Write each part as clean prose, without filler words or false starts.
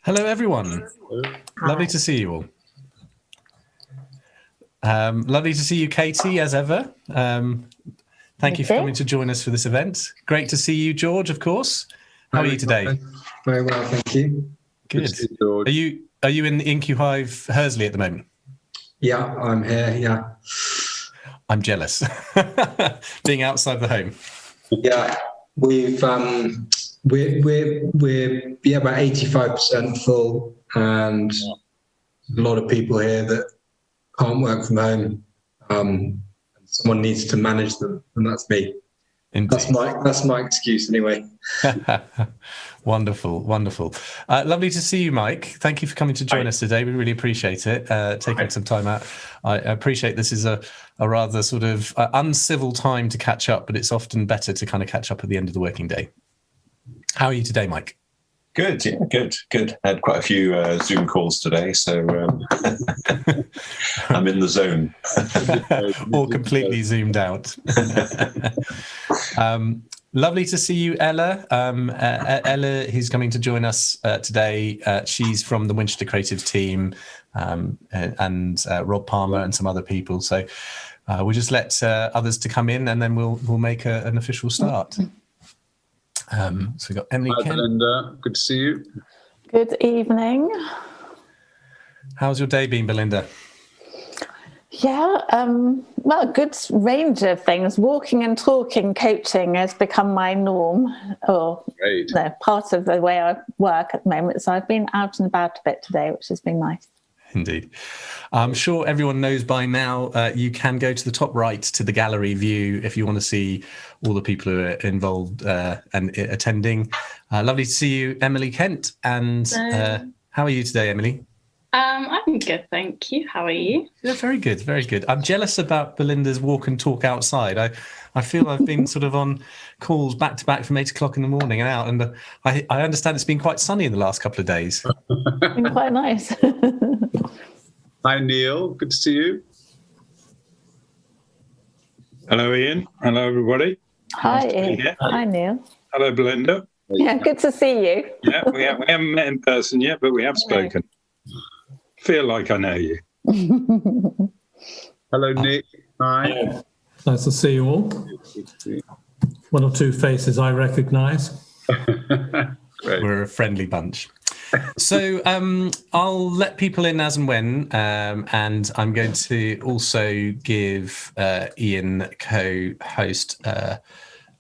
Hello, everyone. Lovely to see you all. Lovely to see you, Katie, as ever. Thank you for coming to join us for this event. Great to see you, George, of course. How are you today? Very well, thank you. Good. Are you in Incu Hive, Hursley at the moment? Yeah, I'm here, yeah. I'm jealous, being outside the home. Yeah, we're about 85% full, and a lot of people here that can't work from home. Someone needs to manage them, and that's me. Indeed. That's my excuse anyway. Wonderful. Lovely to see you, Mike. Thank you for coming to join us today. We really appreciate it, taking some time out. I appreciate this is a rather sort of uncivil time to catch up, but it's often better to kind of catch up at the end of the working day. How are you today, Mike? Good, yeah, good. I had quite a few Zoom calls today, so I'm in the zone. All completely zoomed out. Lovely to see you, Ella. Ella, who's coming to join us today. She's from the Winchester Creatives team, and Rob Palmer and some other people. So we'll just let others to come in, and then we'll make an official start. So we've got Emily Hi, Kent. Belinda. Good to see you. Good evening. How's your day been, Belinda? Yeah, well, a good range of things. Walking and talking, coaching has become my norm, or part of the way I work at the moment. So I've been out and about a bit today, which has been nice. Indeed. I'm sure everyone knows by now, you can go to the top right to the gallery view if you want to see all the people who are involved and attending. Lovely to see you, Emily Kent. And how are you today, Emily? I'm good, thank you. How are you? Yeah, very good, very good. I'm jealous about Belinda's walk and talk outside. I feel I've been sort of on calls back to back from 8 o'clock in the morning and out, and I understand it's been quite sunny in the last couple of days. It's been quite nice. Hi, Neil. Good to see you. Hello, Ian. Hello, everybody. Hi, Ian. Hi, Neil. Hello, Belinda. Yeah, good to see you. Yeah, we haven't met in person yet, but we have spoken. Feel like I know you. Hello, Nick. Hi. Yeah. Nice to see you all. One or two faces I recognise. We're a friendly bunch. So I'll let people in as and when, and I'm going to also give Ian co-host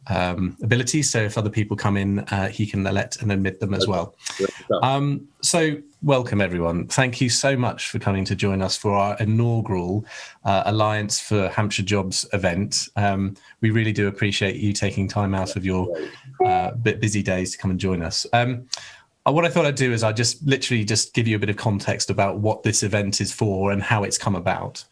ability. So if other people come in, he can let and admit them as well. So welcome, everyone. Thank you so much for coming to join us for our inaugural Alliance for Hampshire Jobs event. We really do appreciate you taking time out of your bit busy days to come and join us. What I thought I'd do is I'd just literally just give you a bit of context about what this event is for and how it's come about.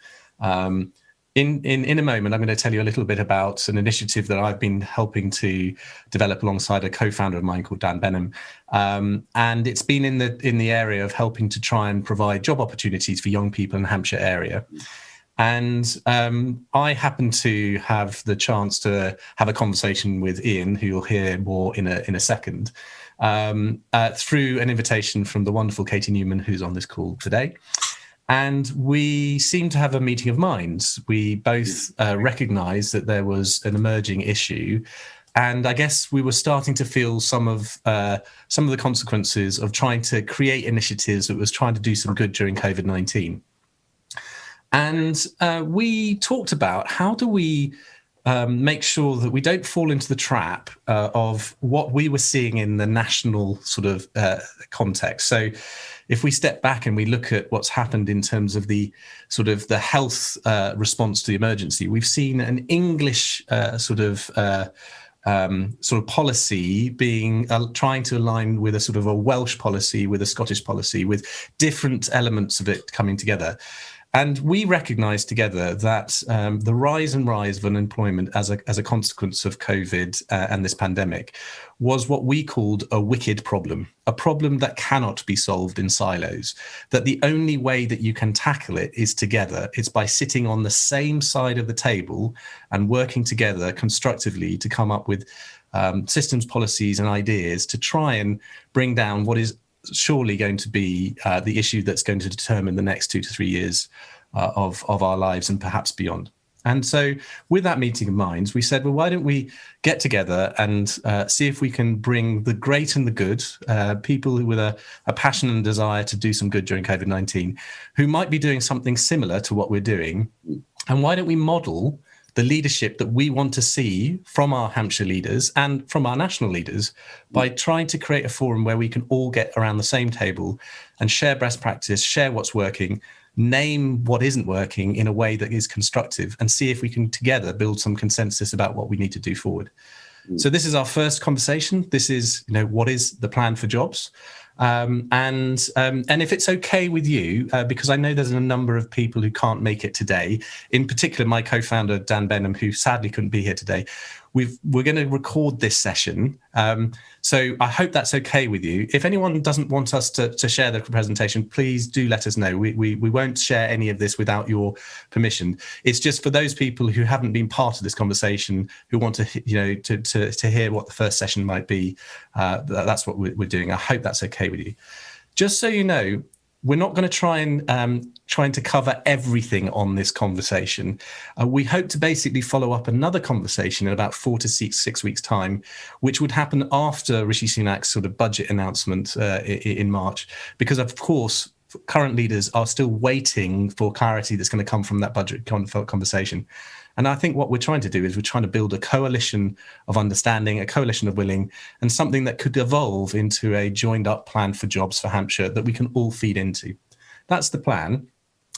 In a moment, I'm going to tell you a little bit about an initiative that I've been helping to develop alongside a co-founder of mine called Dan Benham, and it's been in the area of helping to try and provide job opportunities for young people in the Hampshire area. And I happened to have the chance to have a conversation with Ian, who you'll hear more in a second, through an invitation from the wonderful Katie Newman, who's on this call today. And we seemed to have a meeting of minds. We both recognised that there was an emerging issue, and I guess we were starting to feel some of the consequences of trying to create initiatives that was trying to do some good during COVID-19. And we talked about how do we make sure that we don't fall into the trap of what we were seeing in the national sort of context. So if we step back and we look at what's happened in terms of the sort of the health response to the emergency, we've seen an English sort of policy being trying to align with a sort of a Welsh policy, with a Scottish policy, with different elements of it coming together. And we recognise together that the rise of unemployment as a consequence of COVID and this pandemic was what we called a wicked problem, a problem that cannot be solved in silos, that the only way that you can tackle it is together. It's by sitting on the same side of the table and working together constructively to come up with systems, policies and ideas to try and bring down what is surely going to be the issue that's going to determine the next 2 to 3 years of our lives and perhaps beyond. And so with that meeting in mind, we said, well, why don't we get together and see if we can bring the great and the good, people with a passion and desire to do some good during COVID-19, who might be doing something similar to what we're doing. And why don't we model the leadership that we want to see from our Hampshire leaders and from our national leaders by trying to create a forum where we can all get around the same table and share best practice, share what's working, name what isn't working in a way that is constructive, and see if we can together build some consensus about what we need to do forward. So this is our first conversation. This is, what is the plan for jobs? And if it's okay with you, because I know there's a number of people who can't make it today, in particular my co-founder Dan Benham, who sadly couldn't be here today. We're going to record this session, so I hope that's okay with you. If anyone doesn't want us to share the presentation, please do let us know. We won't share any of this without your permission. It's just for those people who haven't been part of this conversation, who want to hear what the first session might be. That's what we're doing. I hope that's okay with you. Just so you know, we're not going to trying to cover everything on this conversation. We hope to basically follow up another conversation in about 4 to 6 weeks' time, which would happen after Rishi Sunak's sort of budget announcement in March, because of course current leaders are still waiting for clarity that's going to come from that budget conversation. And I think what we're trying to do is we're trying to build a coalition of understanding, a coalition of willing, and something that could evolve into a joined up plan for jobs for Hampshire that we can all feed into. That's the plan.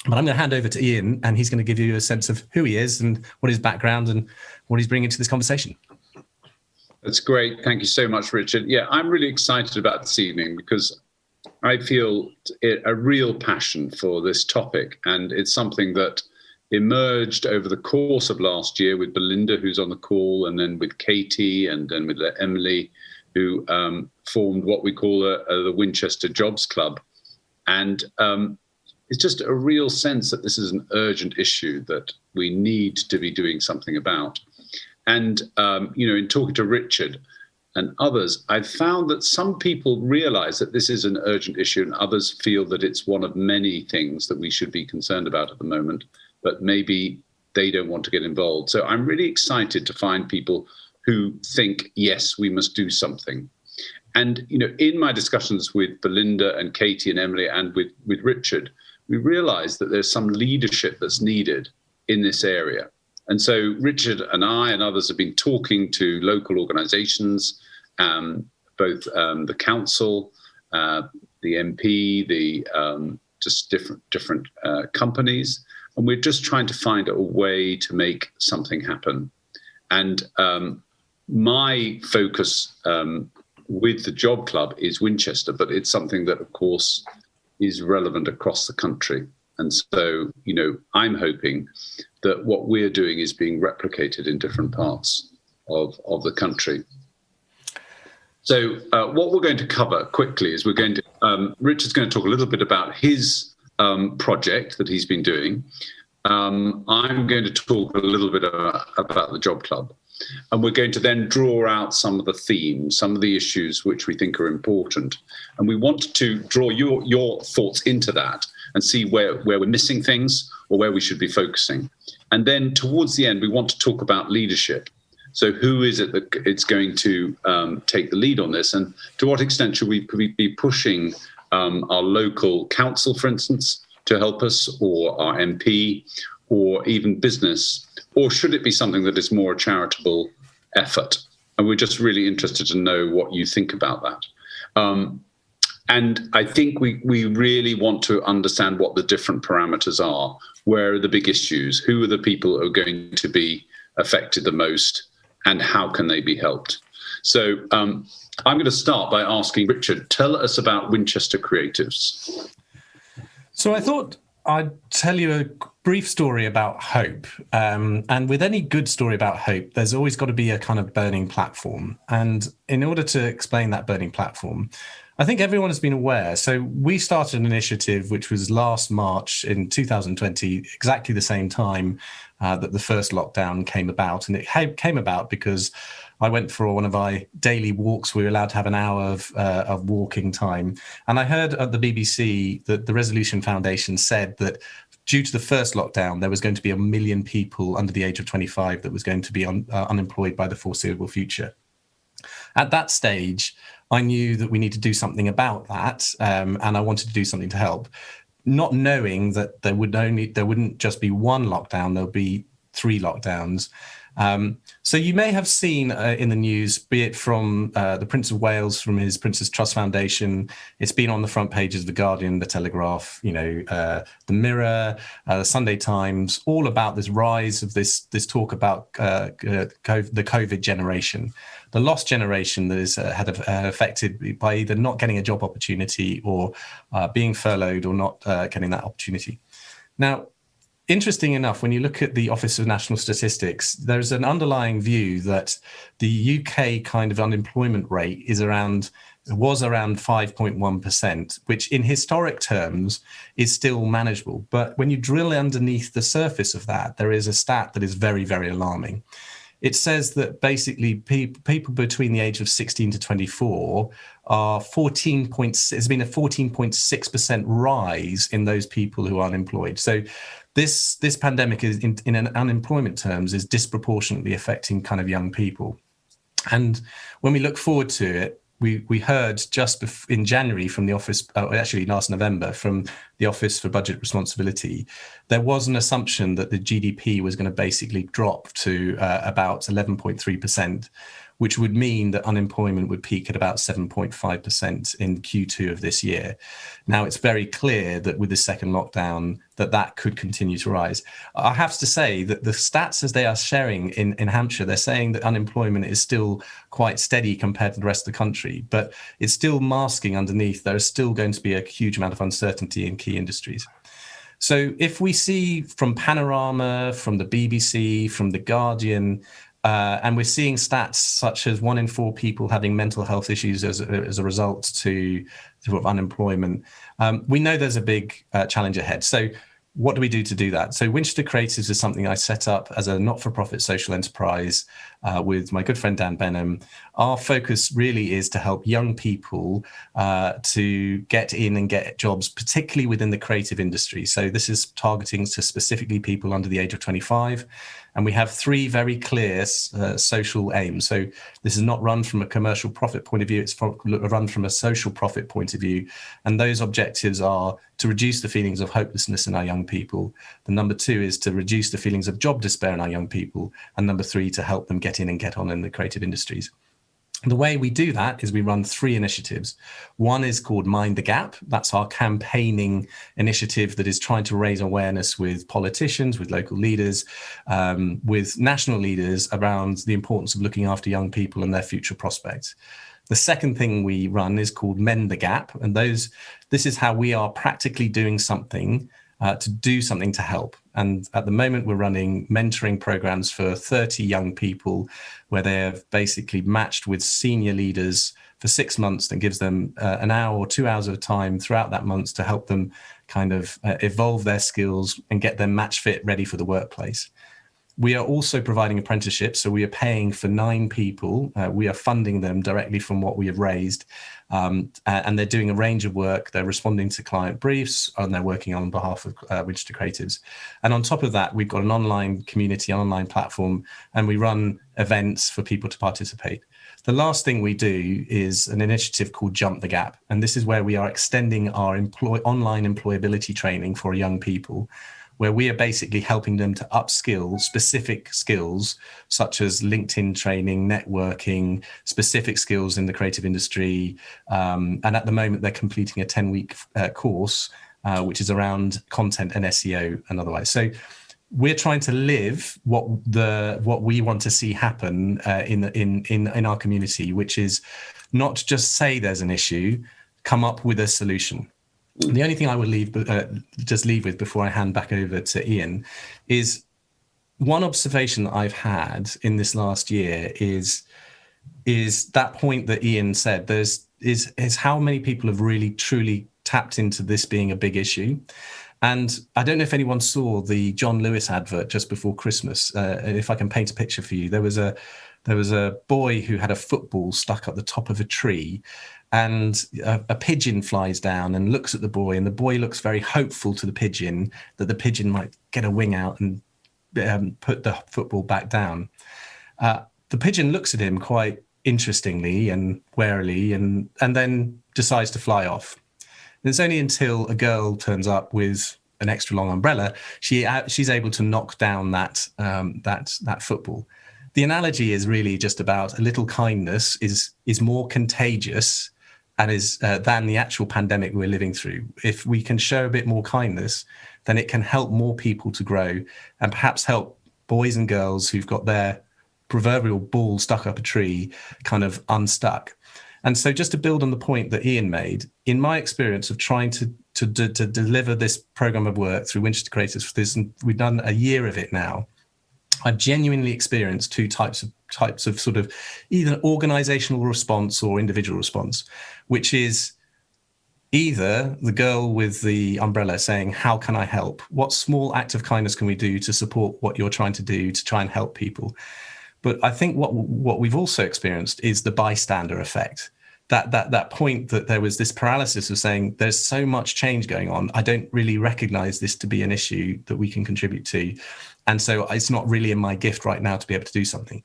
But I'm going to hand over to Ian, and he's going to give you a sense of who he is and what his background and what he's bringing to this conversation. That's great. Thank you so much, Richard. Yeah, I'm really excited about this evening because I feel a real passion for this topic, and it's something that emerged over the course of last year with Belinda, who's on the call, and then with Katie, and then with Emily, who formed what we call the Winchester Jobs Club. And it's just a real sense that this is an urgent issue that we need to be doing something about. And, in talking to Richard and others, I've found that some people realize that this is an urgent issue and others feel that it's one of many things that we should be concerned about at the moment, but maybe they don't want to get involved. So I'm really excited to find people who think, yes, we must do something. And, in my discussions with Belinda and Katie and Emily and with Richard, we realized that there's some leadership that's needed in this area. And so Richard and I and others have been talking to local organizations, both the council, the MP, just different companies. And we're just trying to find a way to make something happen. And my focus with the Job Club is Winchester, but it's something that, of course, is relevant across the country. And so, I'm hoping that what we're doing is being replicated in different parts of the country. So what we're going to cover quickly is Richard's going to talk a little bit about his project that he's been doing. I'm going to talk a little bit about the Job Club. And we're going to then draw out some of the themes, some of the issues which we think are important. And we want to draw your thoughts into that and see where we're missing things or where we should be focusing. And then towards the end, we want to talk about leadership. So who is it that it's going to take the lead on this? And to what extent should we be pushing our local council, for instance, to help us, or our MP, or even business? Or should it be something that is more a charitable effort? And we're just really interested to know what you think about that. And I think we really want to understand what the different parameters are. Where are the big issues? Who are the people who are going to be affected the most? And how can they be helped? So I'm going to start by asking Richard, tell us about Winchester Creatives. So I thought I'd tell you a brief story about hope. And with any good story about hope, there's always got to be a kind of burning platform. And in order to explain that burning platform, I think everyone has been aware. So we started an initiative which was last March in 2020, exactly the same time that the first lockdown came about. And it came about because I went for one of my daily walks. We were allowed to have an hour of walking time. And I heard at the BBC that the Resolution Foundation said that due to the first lockdown, there was going to be 1 million people under the age of 25 that was going to be unemployed by the foreseeable future. At that stage, I knew that we need to do something about that, and I wanted to do something to help, not knowing that there wouldn't just be one lockdown, there'll be 3 lockdowns. So you may have seen in the news, be it from the Prince of Wales, from his Prince's Trust Foundation, it's been on the front pages of The Guardian, The Telegraph, The Mirror, the Sunday Times, all about this rise of this talk about the COVID generation, the lost generation that is affected by either not getting a job opportunity or being furloughed or not getting that opportunity. Now, interesting enough, when you look at the Office of National Statistics, there's an underlying view that the UK kind of unemployment rate was around 5.1%, which in historic terms is still manageable. But when you drill underneath the surface of that, there is a stat that is very, very alarming. It says that basically people between the age of 16 to 24 are there's been a 14.6% rise in those people who are unemployed. So this pandemic is in an unemployment terms is disproportionately affecting kind of young people. And when we look forward to it, we heard just in January from the office, actually last November, from the Office for Budget Responsibility, there was an assumption that the GDP was going to basically drop to about 11.3%, which would mean that unemployment would peak at about 7.5% in Q2 of this year. Now, it's very clear that with the second lockdown, that could continue to rise. I have to say that the stats as they are sharing in Hampshire, they're saying that unemployment is still quite steady compared to the rest of the country, but it's still masking underneath. There is still going to be a huge amount of uncertainty in key industries. So if we see from Panorama, from the BBC, from The Guardian, and we're seeing stats such as 1 in 4 people having mental health issues as a result to sort of unemployment, we know there's a big challenge ahead. So what do we do to do that? So Winchester Creatives is something I set up as a not-for-profit social enterprise with my good friend Dan Benham. Our focus really is to help young people to get in and get jobs, particularly within the creative industry. So this is targeting to specifically people under the age of 25. And we have 3 very clear social aims. So this is not run from a commercial profit point of view, it's run from a social profit point of view. And those objectives are to reduce the feelings of hopelessness in our young people. The number 2 is to reduce the feelings of job despair in our young people. And number 3, to help them get in and get on in the creative industries. The way we do that is we run 3 initiatives. One is called Mind the Gap. That's our campaigning initiative that is trying to raise awareness with politicians, with local leaders, with national leaders around the importance of looking after young people and their future prospects. The second thing we run is called Mend the Gap. And this is how we are practically doing something to do something to help. And at the moment, we're running mentoring programs for 30 young people where they have basically matched with senior leaders for 6 months that gives them an hour or 2 hours of time throughout that month to help them kind of evolve their skills and get them match fit ready for the workplace. We are also providing apprenticeships. So we are paying for 9 people. We are funding them directly from what we have raised. And they're doing a range of work. They're responding to client briefs and they're working on behalf of Winchester Creatives. And on top of that, we've got an online community, an online platform, and we run events for people to participate. The last thing we do is an initiative called Jump the Gap. And this is where we are extending our online employability training for young people, where we are basically helping them to upskill specific skills such as LinkedIn training, networking, specific skills in the creative industry. And at the moment, they're completing a 10-week course, which is around content and SEO and otherwise. So we're trying to live what we want to see happen in our community, which is not just say there's an issue, come up with a solution. The only thing I would leave with before I hand back over to Ian is one observation that I've had in this last year is that point that Ian said. Is how many people have really truly tapped into this being a big issue. And I don't know if anyone saw the John Lewis advert just before Christmas. If I can paint a picture for you, there was a there was a boy who had a football stuck at the top of a tree, and a pigeon flies down and looks at the boy, and the boy looks very hopeful to the pigeon that the pigeon might get a wing out and put the football back down. The pigeon looks at him quite interestingly and warily, and then decides to fly off. And it's only until a girl turns up with an extra long umbrella she's able to knock down that football. The analogy is really just about a little kindness is more contagious and is than the actual pandemic we're living through. If we can show a bit more kindness, then it can help more people to grow, and perhaps help boys and girls who've got their proverbial ball stuck up a tree kind of unstuck. And so, just to build on the point that Ian made, in my experience of trying to deliver this program of work through Winchester Creatives, we've done a year of it now. I've genuinely experienced two types of sort of either organizational response or individual response, which is either the girl with the umbrella saying, how can I help? What small act of kindness can we do to support what you're trying to do to try and help people? But I think what we've also experienced is the bystander effect. That point that there was this paralysis of saying, there's so much change going on, I don't really recognize this to be an issue that we can contribute to. And so it's not really in my gift right now to be able to do something.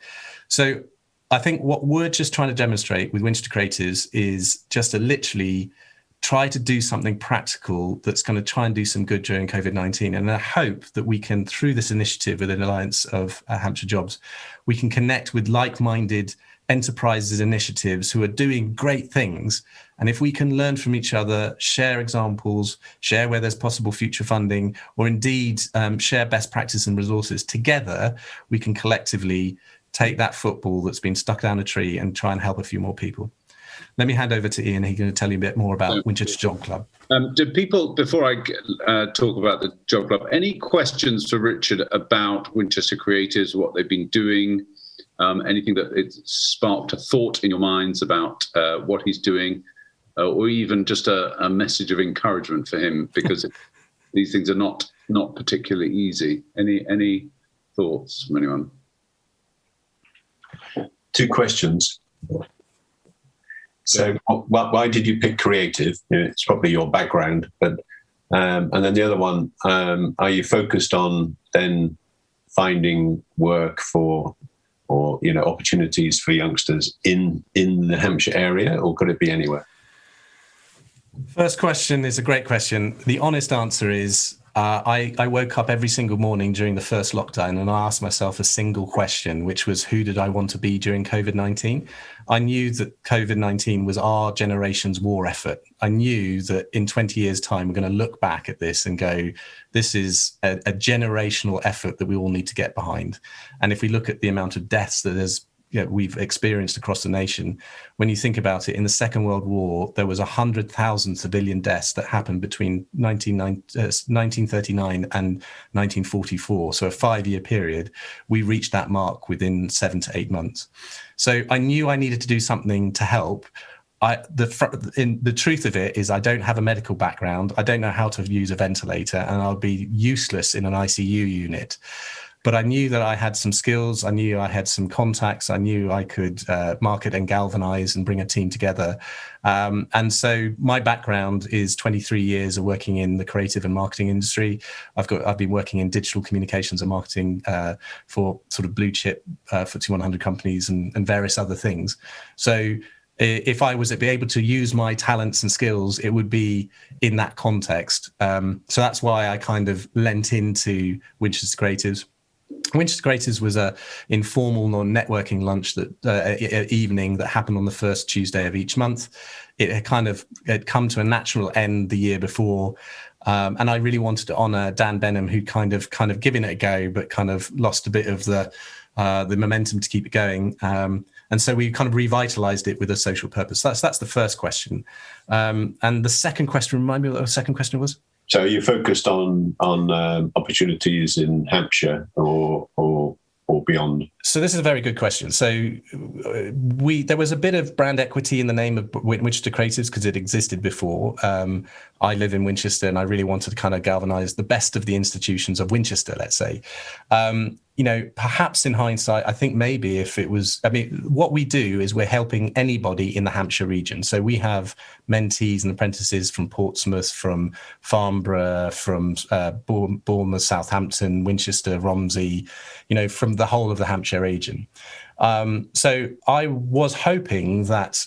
So I think what we're just trying to demonstrate with Winchester Creatives is just to literally try to do something practical that's going to try and do some good during COVID-19. And I hope that we can, through this initiative with an alliance of Hampshire Jobs, we can connect with like-minded enterprises, initiatives who are doing great things. And if we can learn from each other, share examples, share where there's possible future funding, or indeed share best practice and resources together, we can collectively take that football that's been stuck down a tree and try and help a few more people. Let me hand over to Ian. He's going to tell you a bit more about Winchester Job Club. Do people, before I talk about the Job Club, any questions for Richard about Winchester Creatives, what they've been doing, anything that it sparked a thought in your minds about what he's doing, or even just a message of encouragement for him, because these things are not particularly easy. Any thoughts from anyone? Two questions. So why did you pick creative? It's probably your background, but and then the other one, are you focused on then finding work for, or opportunities for youngsters in the Hampshire area, or could it be anywhere? First question is a great question. The honest answer is I woke up every single morning during the first lockdown and I asked myself a single question, which was, who did I want to be during COVID-19? I knew that COVID-19 was our generation's war effort. I knew that in 20 years' time, we're going to look back at this and go, this is a generational effort that we all need to get behind. And if we look at the amount of deaths that we've experienced across the nation, when you think about it, in the Second World War, there was 100,000 civilian deaths that happened between 1939 and 1944. So a 5-year period, we reached that mark within 7 to 8 months. So I knew I needed to do something to help. The truth of it is I don't have a medical background. I don't know how to use a ventilator, and I'll be useless in an ICU unit. But I knew that I had some skills. I knew I had some contacts. I knew I could market and galvanize and bring a team together. And so my background is 23 years of working in the creative and marketing industry. I've been working in digital communications and marketing for sort of blue chip FTSE 100 companies and various other things. So if I was to be able to use my talents and skills, it would be in that context. So that's why I kind of lent into Winchester Creatives. Winchester Creatives was a informal non-networking lunch that evening that happened on the first Tuesday of each month. It had come to a natural end the year before, and I really wanted to honour Dan Benham, who kind of given it a go, but kind of lost a bit of the momentum to keep it going. And so we kind of revitalised it with a social purpose. That's the first question. And the second question, remind me what the second question was? So you focused on opportunities in Hampshire or beyond? So this is a very good question. So there was a bit of brand equity in the name of Winchester Creatives because it existed before. I live in Winchester and I really wanted to kind of galvanise the best of the institutions of Winchester, let's say. perhaps in hindsight, I think maybe if it was, what we do is we're helping anybody in the Hampshire region. So we have mentees and apprentices from Portsmouth, from Farnborough, from Bournemouth, Southampton, Winchester, Romsey, from the whole of the Hampshire region. So I was hoping that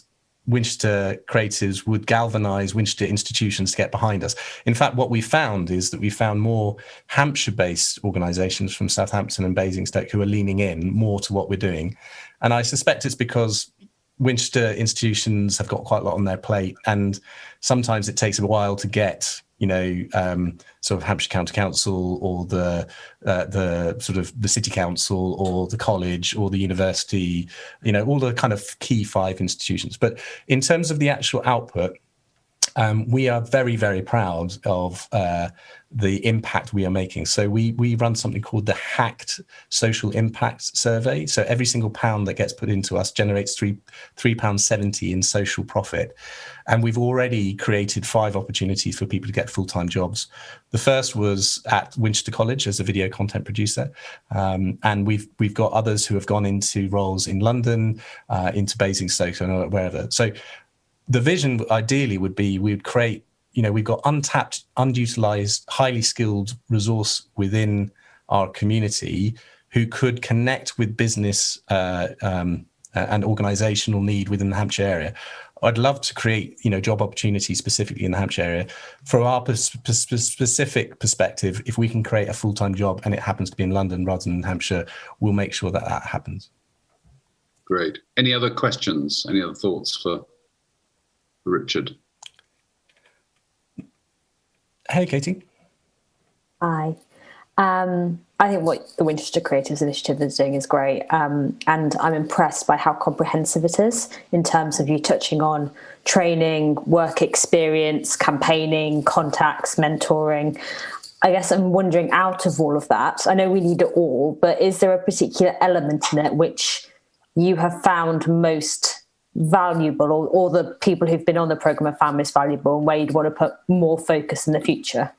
Winchester Creatives would galvanise Winchester institutions to get behind us. In fact, what we found is that we found more Hampshire-based organisations from Southampton and Basingstoke who are leaning in more to what we're doing. And I suspect it's because Winchester institutions have got quite a lot on their plate, and sometimes it takes a while to get sort of Hampshire County Council or the sort of the City Council or the college or the university, all the kind of key 5 institutions. But in terms of the actual output, we are very, very proud of the impact we are making. So we run something called the Hacked Social Impact Survey. So every single pound that gets put into us generates £3.70 in social profit. And we've already created 5 opportunities for people to get full-time jobs. The first was at Winchester College as a video content producer. And we've got others who have gone into roles in London, into Basingstoke and wherever. So the vision ideally would be we would create, we've got untapped, underutilized, highly skilled resource within our community who could connect with business and organizational need within the Hampshire area. I'd love to create, job opportunities specifically in the Hampshire area. From our specific perspective, if we can create a full-time job and it happens to be in London rather than Hampshire, we'll make sure that happens. Great. Any other questions? Any other thoughts for Richard? Hey, Katie. Hi. I think what the Winchester Creatives Initiative is doing is great, and I'm impressed by how comprehensive it is in terms of you touching on training, work experience, campaigning, contacts, mentoring. I guess I'm wondering, out of all of that, I know we need it all, but is there a particular element in it which you have found most valuable, or the people who've been on the programme have found most valuable, and where you'd want to put more focus in the future?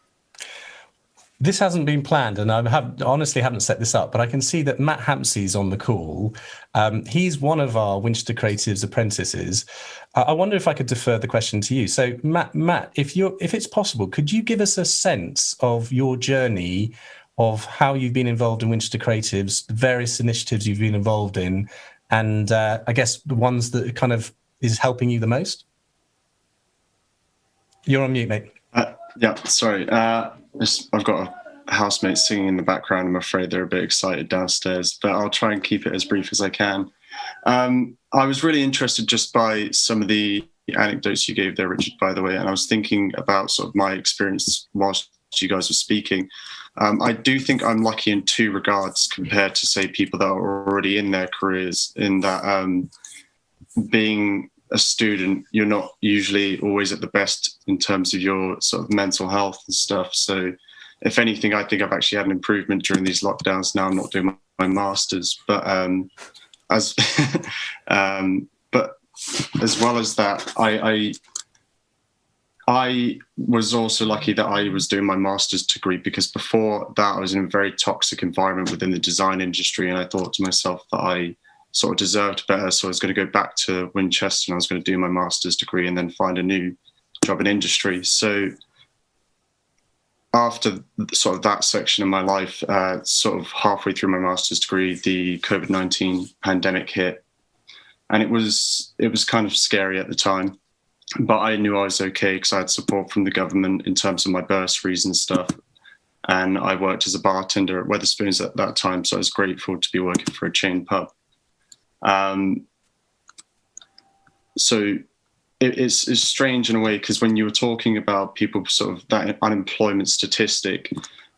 This hasn't been planned, and I honestly haven't set this up, but I can see that Matt Hampsey's on the call. He's one of our Winchester Creatives apprentices. I wonder if I could defer the question to you. So, Matt, if it's possible, could you give us a sense of your journey of how you've been involved in Winchester Creatives, the various initiatives you've been involved in, and I guess the ones that kind of is helping you the most? You're on mute, mate. Yeah, sorry. I've got a housemate singing in the background. I'm afraid they're a bit excited downstairs, but I'll try and keep it as brief as I can. I was really interested just by some of the anecdotes you gave there, Richard, by the way, and I was thinking about sort of my experience whilst you guys were speaking. I do think I'm lucky in 2 regards compared to, say, people that are already in their careers, in that being a student, you're not usually always at the best in terms of your sort of mental health and stuff. So if anything, I think I've actually had an improvement during these lockdowns. Now I'm not doing my masters, but but as well as that, I was also lucky that I was doing my master's degree, because before that I was in a very toxic environment within the design industry, and I thought to myself that I sort of deserved better. So I was going to go back to Winchester and I was going to do my master's degree and then find a new job in industry. So after sort of that section of my life, sort of halfway through my master's degree, the COVID-19 pandemic hit, and it was kind of scary at the time, but I knew I was okay because I had support from the government in terms of my bursaries and stuff. And I worked as a bartender at Wetherspoons at that time, so I was grateful to be working for a chain pub. So it's strange in a way, because when you were talking about people sort of that unemployment statistic,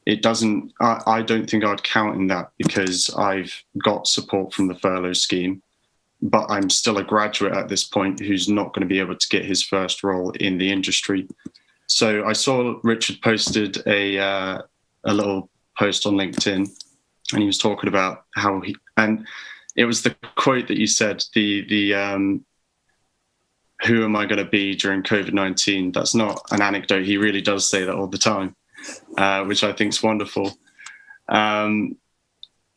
it doesn't, I don't think I'd count in that, because I've got support from the furlough scheme, but I'm still a graduate at this point who's not going to be able to get his first role in the industry. So I saw Richard posted a little post on LinkedIn, and he was talking about how and it was the quote that you said, the who am I going to be during COVID-19? That's not an anecdote. He really does say that all the time, which I think is wonderful.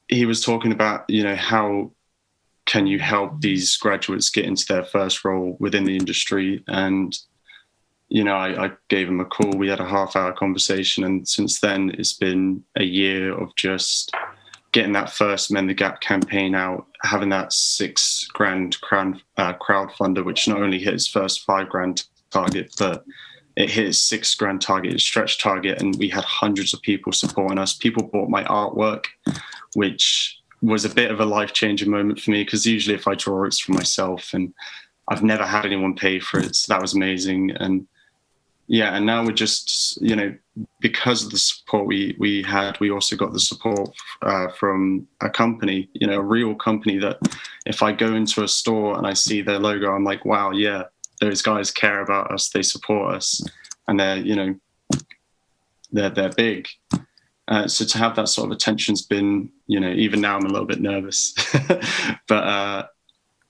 he was talking about, how can you help these graduates get into their first role within the industry? And, I gave him a call. We had a half-hour conversation. And since then, it's been a year of just getting that first Mend the Gap campaign out, having that $6,000 crowdfunder, which not only hit its first $5,000 target, but it hit its $6,000 target, its stretch target, and we had hundreds of people supporting us. People bought my artwork, which was a bit of a life-changing moment for me, because usually if I draw, it's for myself, and I've never had anyone pay for it, so that was amazing. And yeah, and now we're just, because of the support we had, we also got the support from a company, a real company that if I go into a store and I see their logo, I'm like, wow, yeah, those guys care about us, they support us, and they're big. So to have that sort of attention's been, even now I'm a little bit nervous, but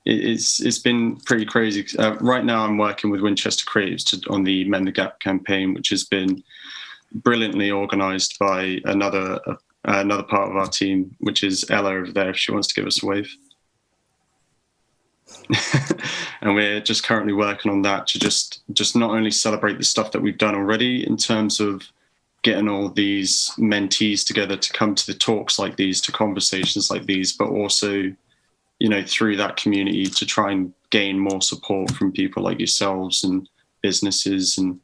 it's been pretty crazy. Right now I'm working with Winchester Creatives on the Mend the Gap campaign, which has been brilliantly organised by another part of our team, which is Ella over there, if she wants to give us a wave. And we're just currently working on that to just not only celebrate the stuff that we've done already in terms of getting all these mentees together to come to the talks like these, to conversations like these, but also, through that community to try and gain more support from people like yourselves and businesses. And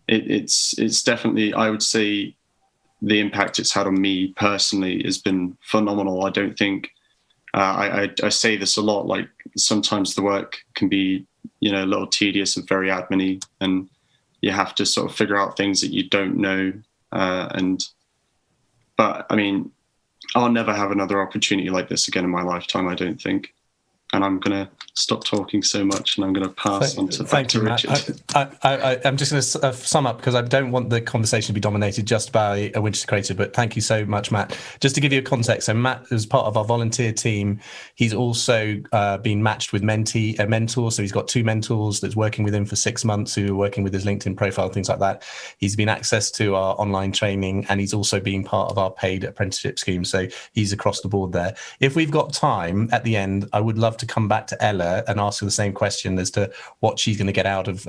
it's definitely, I would say, the impact it's had on me personally has been phenomenal. I don't think, I say this a lot, like sometimes the work can be, a little tedious and very admin-y, and you have to sort of figure out things that you don't know. But I mean, I'll never have another opportunity like this again in my lifetime, I don't think. And I'm going to stop talking so much, and I'm going to pass on to Richard. I'm just going to sum up, because I don't want the conversation to be dominated just by a Winchester Creative, but thank you so much, Matt. Just to give you a context, so Matt is part of our volunteer team. He's also been matched with a mentor, so he's got 2 mentors that's working with him for 6 months who are working with his LinkedIn profile, things like that. He's been access to our online training, and he's also been part of our paid apprenticeship scheme, so he's across the board there. If we've got time at the end, I would love to come back to Ella and ask her the same question as to what she's going to get out of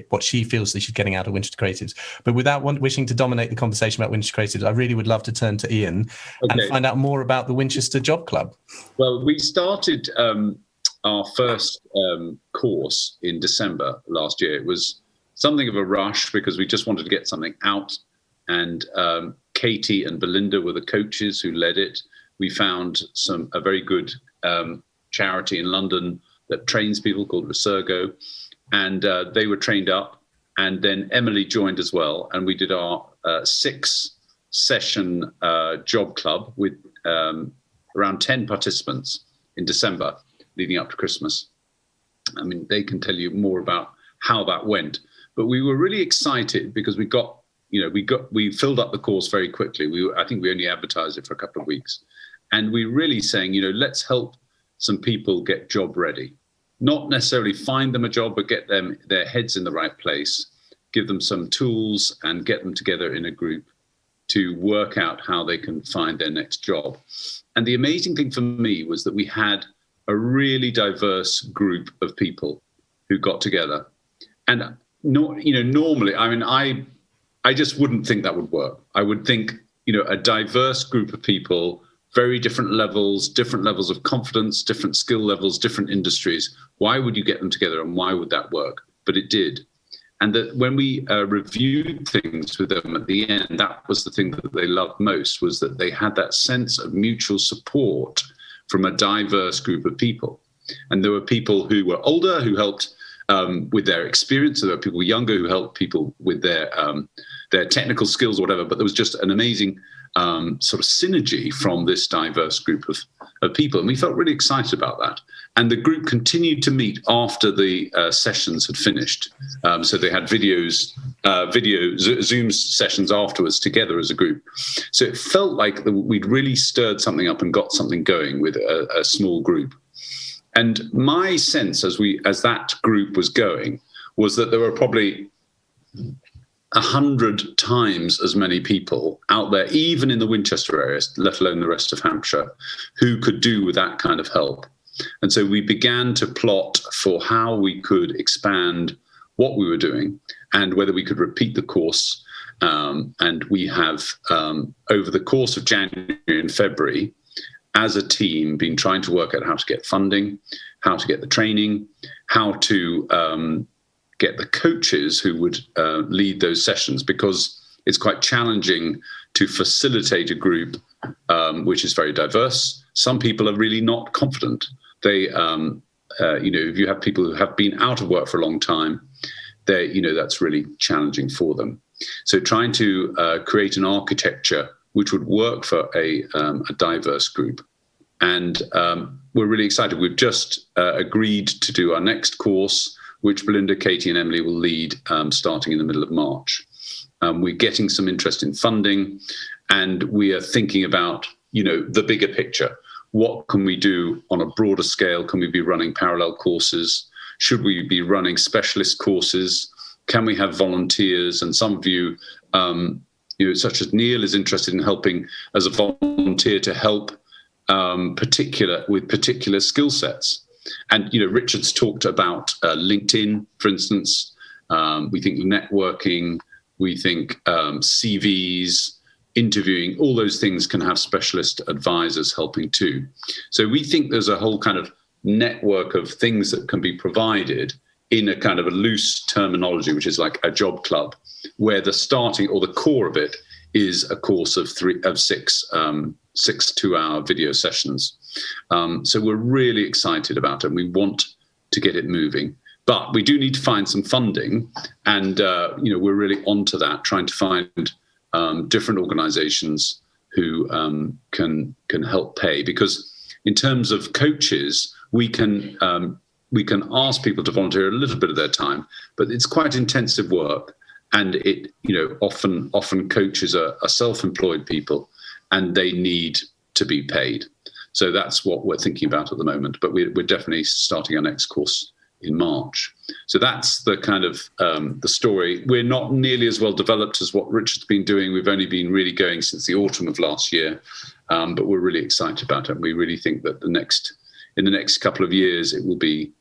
what she feels that she's getting out of Winchester Creatives. But without wishing to dominate the conversation about Winchester Creatives, I really would love to turn to Ian and find out more about the Winchester Job Club. Well, we started our first course in December last year. It was something of a rush because we just wanted to get something out, and Katie and Belinda were the coaches who led it. We found a very good charity in London that trains people called Resurgo, and they were trained up, and then Emily joined as well, and we did our 6-session job club with around 10 participants in December leading up to Christmas. I mean, they can tell you more about how that went, but we were really excited because we filled up the course very quickly. I think we only advertised it for a couple of weeks, and we really saying, let's help some people get job ready, not necessarily find them a job, but get them their heads in the right place, give them some tools and get them together in a group to work out how they can find their next job. And the amazing thing for me was that we had a really diverse group of people who got together. And normally, I mean, I just wouldn't think that would work. I would think, a diverse group of people, very different levels of confidence, different skill levels, different industries. Why would you get them together, and why would that work? But it did. And that when we reviewed things with them at the end, that was the thing that they loved most, was that they had that sense of mutual support from a diverse group of people. And there were people who were older who helped with their experience. There were people younger who helped people with their technical skills or whatever. But there was just an amazing sort of synergy from this diverse group of people. And we felt really excited about that. And the group continued to meet after the sessions had finished. So they had Zoom sessions afterwards together as a group. So it felt like we'd really stirred something up and got something going with a small group. And my sense as that group was going was that there were probably 100 times as many people out there, even in the Winchester area, let alone the rest of Hampshire, who could do with that kind of help. And so we began to plot for how we could expand what we were doing and whether we could repeat the course. And we have, over the course of January and February, as a team, been trying to work out how to get funding, how to get the training, how to get the coaches who would lead those sessions, because it's quite challenging to facilitate a group which is very diverse. Some people are really not confident. They, if you have people who have been out of work for a long time, that's really challenging for them. So trying to create an architecture which would work for a diverse group. And we're really excited. We've just agreed to do our next course, which Belinda, Katie and Emily will lead starting in the middle of March. We're getting some interest in funding, and we are thinking about, the bigger picture. What can we do on a broader scale? Can we be running parallel courses? Should we be running specialist courses? Can we have volunteers? And some of you, such as Neil, is interested in helping as a volunteer to help with particular skill sets. And, Richard's talked about LinkedIn, for instance. We think networking, we think CVs, interviewing, all those things can have specialist advisors helping too. So we think there's a whole kind of network of things that can be provided in a kind of a loose terminology, which is like a job club, where the starting or the core of it is a course of six 2-hour video sessions. So we're really excited about it, and we want to get it moving. But we do need to find some funding, and we're really onto that, trying to find different organizations who can help pay. Because in terms of coaches, we can ask people to volunteer a little bit of their time, but it's quite intensive work. And it, often coaches are self-employed people, and they need to be paid. So that's what we're thinking about at the moment. But we're definitely starting our next course in March. So that's the kind of the story. We're not nearly as well developed as what Richard's been doing. We've only been really going since the autumn of last year, but we're really excited about it. We really think that in the next couple of years, it will be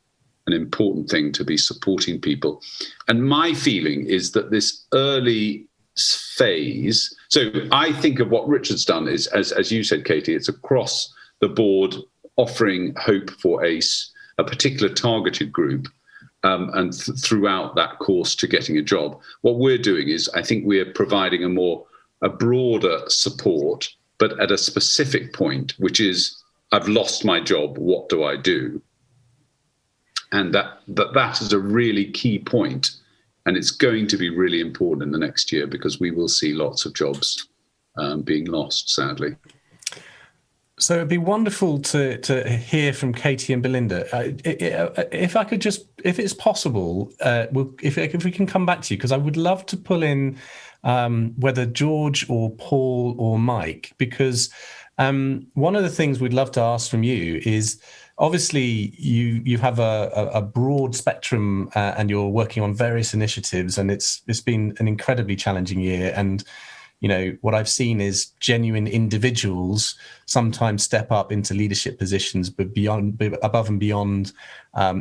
an important thing to be supporting people. And my feeling is that this early phase, so I think of what Richard's done is, as you said, Katie, it's across the board offering hope for a particular targeted group and throughout that course to getting a job. What we're doing is, I think we're providing a broader support, but at a specific point, which is, I've lost my job, what do I do? And that is a really key point, and it's going to be really important in the next year, because we will see lots of jobs being lost, sadly. So it'd be wonderful to hear from Katie and Belinda. If I could just, if it's possible, if we can come back to you, because I would love to pull in whether George or Paul or Mike, because one of the things we'd love to ask from you is, obviously, you have a broad spectrum and you're working on various initiatives, and it's been an incredibly challenging year. And what I've seen is genuine individuals sometimes step up into leadership positions, but above and beyond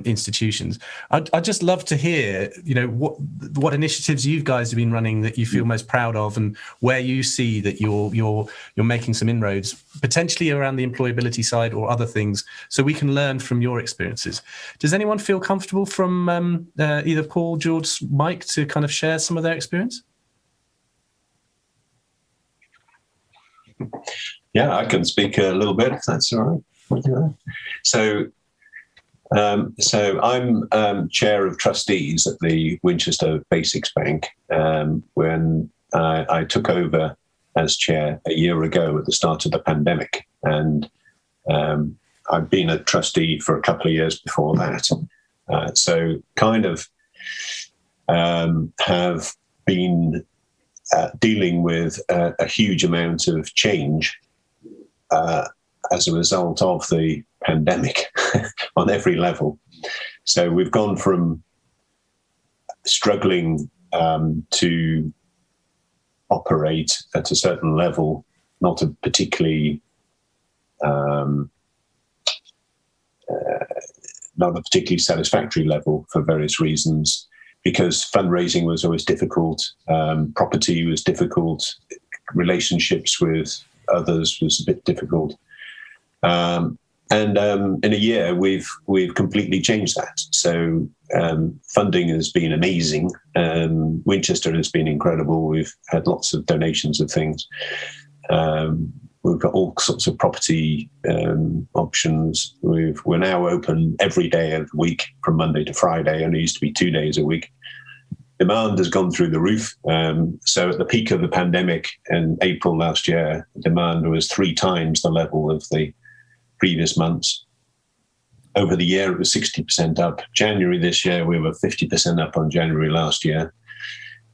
institutions. I'd just love to hear, what initiatives you guys have been running that you feel most proud of, and where you see that you're making some inroads, potentially around the employability side or other things, so we can learn from your experiences. Does anyone feel comfortable from either Paul, George, Mike to kind of share some of their experience? Yeah, I can speak a little bit, if that's all right. So I'm chair of trustees at the Winchester Basics Bank. When I took over as chair a year ago at the start of the pandemic, and I've been a trustee for a couple of years before that. So kind of have been dealing with a huge amount of change as a result of the pandemic on every level. So we've gone from struggling to operate at a certain level, not a particularly satisfactory level for various reasons, because fundraising was always difficult, property was difficult, relationships with others was a bit difficult. And in a year, we've completely changed that. So funding has been amazing. Winchester has been incredible. We've had lots of donations of things. We've got all sorts of property options. We're now open every day of the week from Monday to Friday. Only used to be 2 days a week. Demand has gone through the roof. So at the peak of the pandemic in April last year, demand was 3 times the level of the previous months. Over the year, it was 60% up. January this year, we were 50% up on January last year.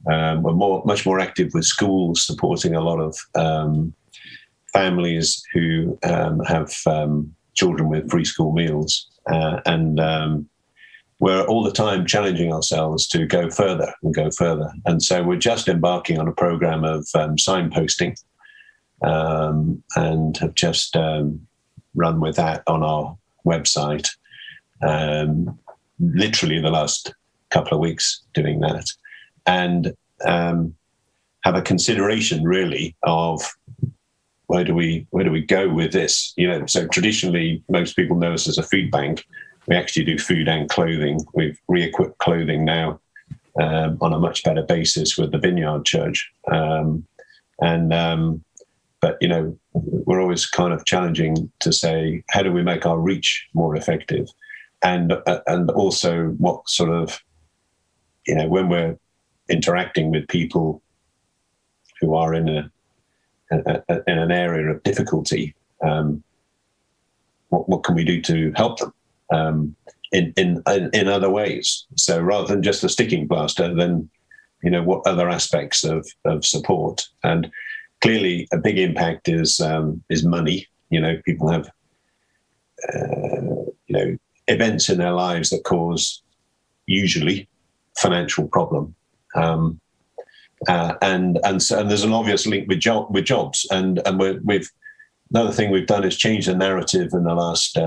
We're much more active with schools, supporting a lot of families who have children with free school meals. And we're all the time challenging ourselves to go further and go further. And so we're just embarking on a program of signposting, and have just run with that on our website. Literally the last couple of weeks doing that. And have a consideration really of where do we go with this? You know, so traditionally most people know us as a food bank. We actually do food and clothing. We've re-equipped clothing now on a much better basis with the Vineyard Church. But, you know, we're always kind of challenging to say, how do we make our reach more effective? And also what sort of, you know, when we're interacting with people who are in an area of difficulty, what can we do to help them in other ways? So rather than just a sticking plaster, then, you know, what other aspects of support? And clearly a big impact is money. You know, people have you know, events in their lives that cause usually financial problem. And there's an obvious link with jobs, and we've another thing we've done is change the narrative in the last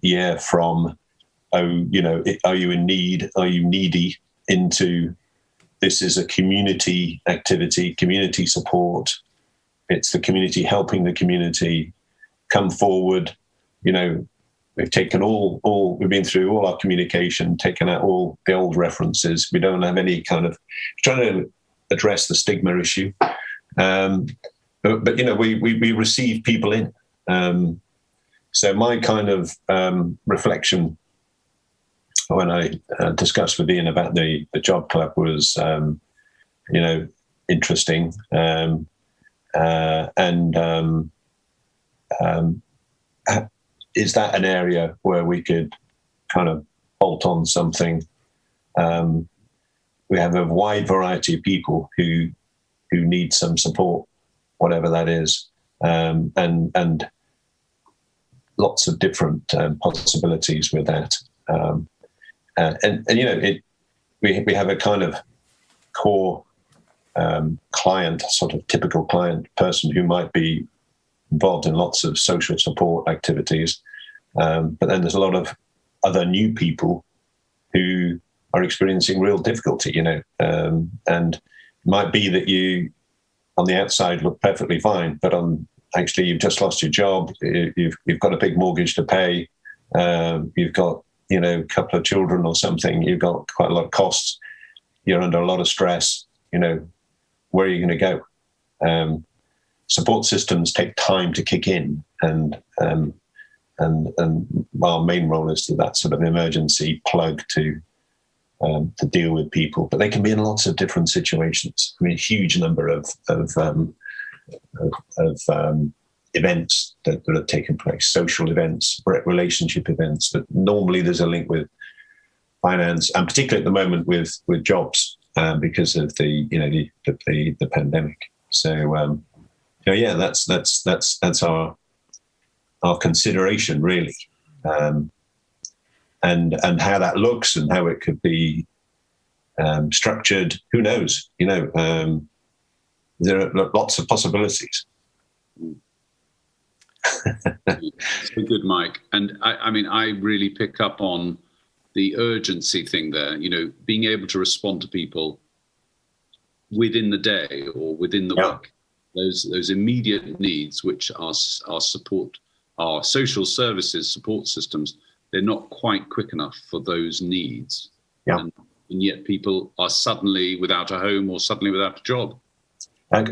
year from, oh, you know, are you in need? Are you needy? Into this is a community activity, community support. It's the community helping the community come forward. You know, we've taken we've been through all our communication, taken out all the old references. We don't have any kind of trying to address the stigma issue. But you know, we receive people in. So my kind of reflection when I discussed with Ian about the Job Club was, you know, interesting. Is that an area where we could kind of bolt on something? We have a wide variety of people who need some support, whatever that is, and lots of different possibilities with that. And you know, we have a kind of core client, sort of typical client person who might be involved in lots of social support activities, but then there's a lot of other new people who are experiencing real difficulty, you know, and it might be that you on the outside look perfectly fine, but actually you've just lost your job, you've got a big mortgage to pay, you've got, you know, a couple of children or something, you've got quite a lot of costs, you're under a lot of stress, you know, where are you going to go? Support systems take time to kick in, and our main role is to that sort of emergency plug to deal with people, but they can be in lots of different situations. I mean, a huge number of events that have taken place, social events, relationship events, but normally there's a link with finance, and particularly at the moment with jobs, because of the pandemic. So yeah, that's our consideration really, and how that looks and how it could be structured. Who knows? You know, there are lots of possibilities. So good, Mike. And I mean, I really pick up on the urgency thing there, you know, being able to respond to people within the day or within the week, those immediate needs, which are support, our social services support systems, they're not quite quick enough for those needs. Yeah. And yet people are suddenly without a home or suddenly without a job. And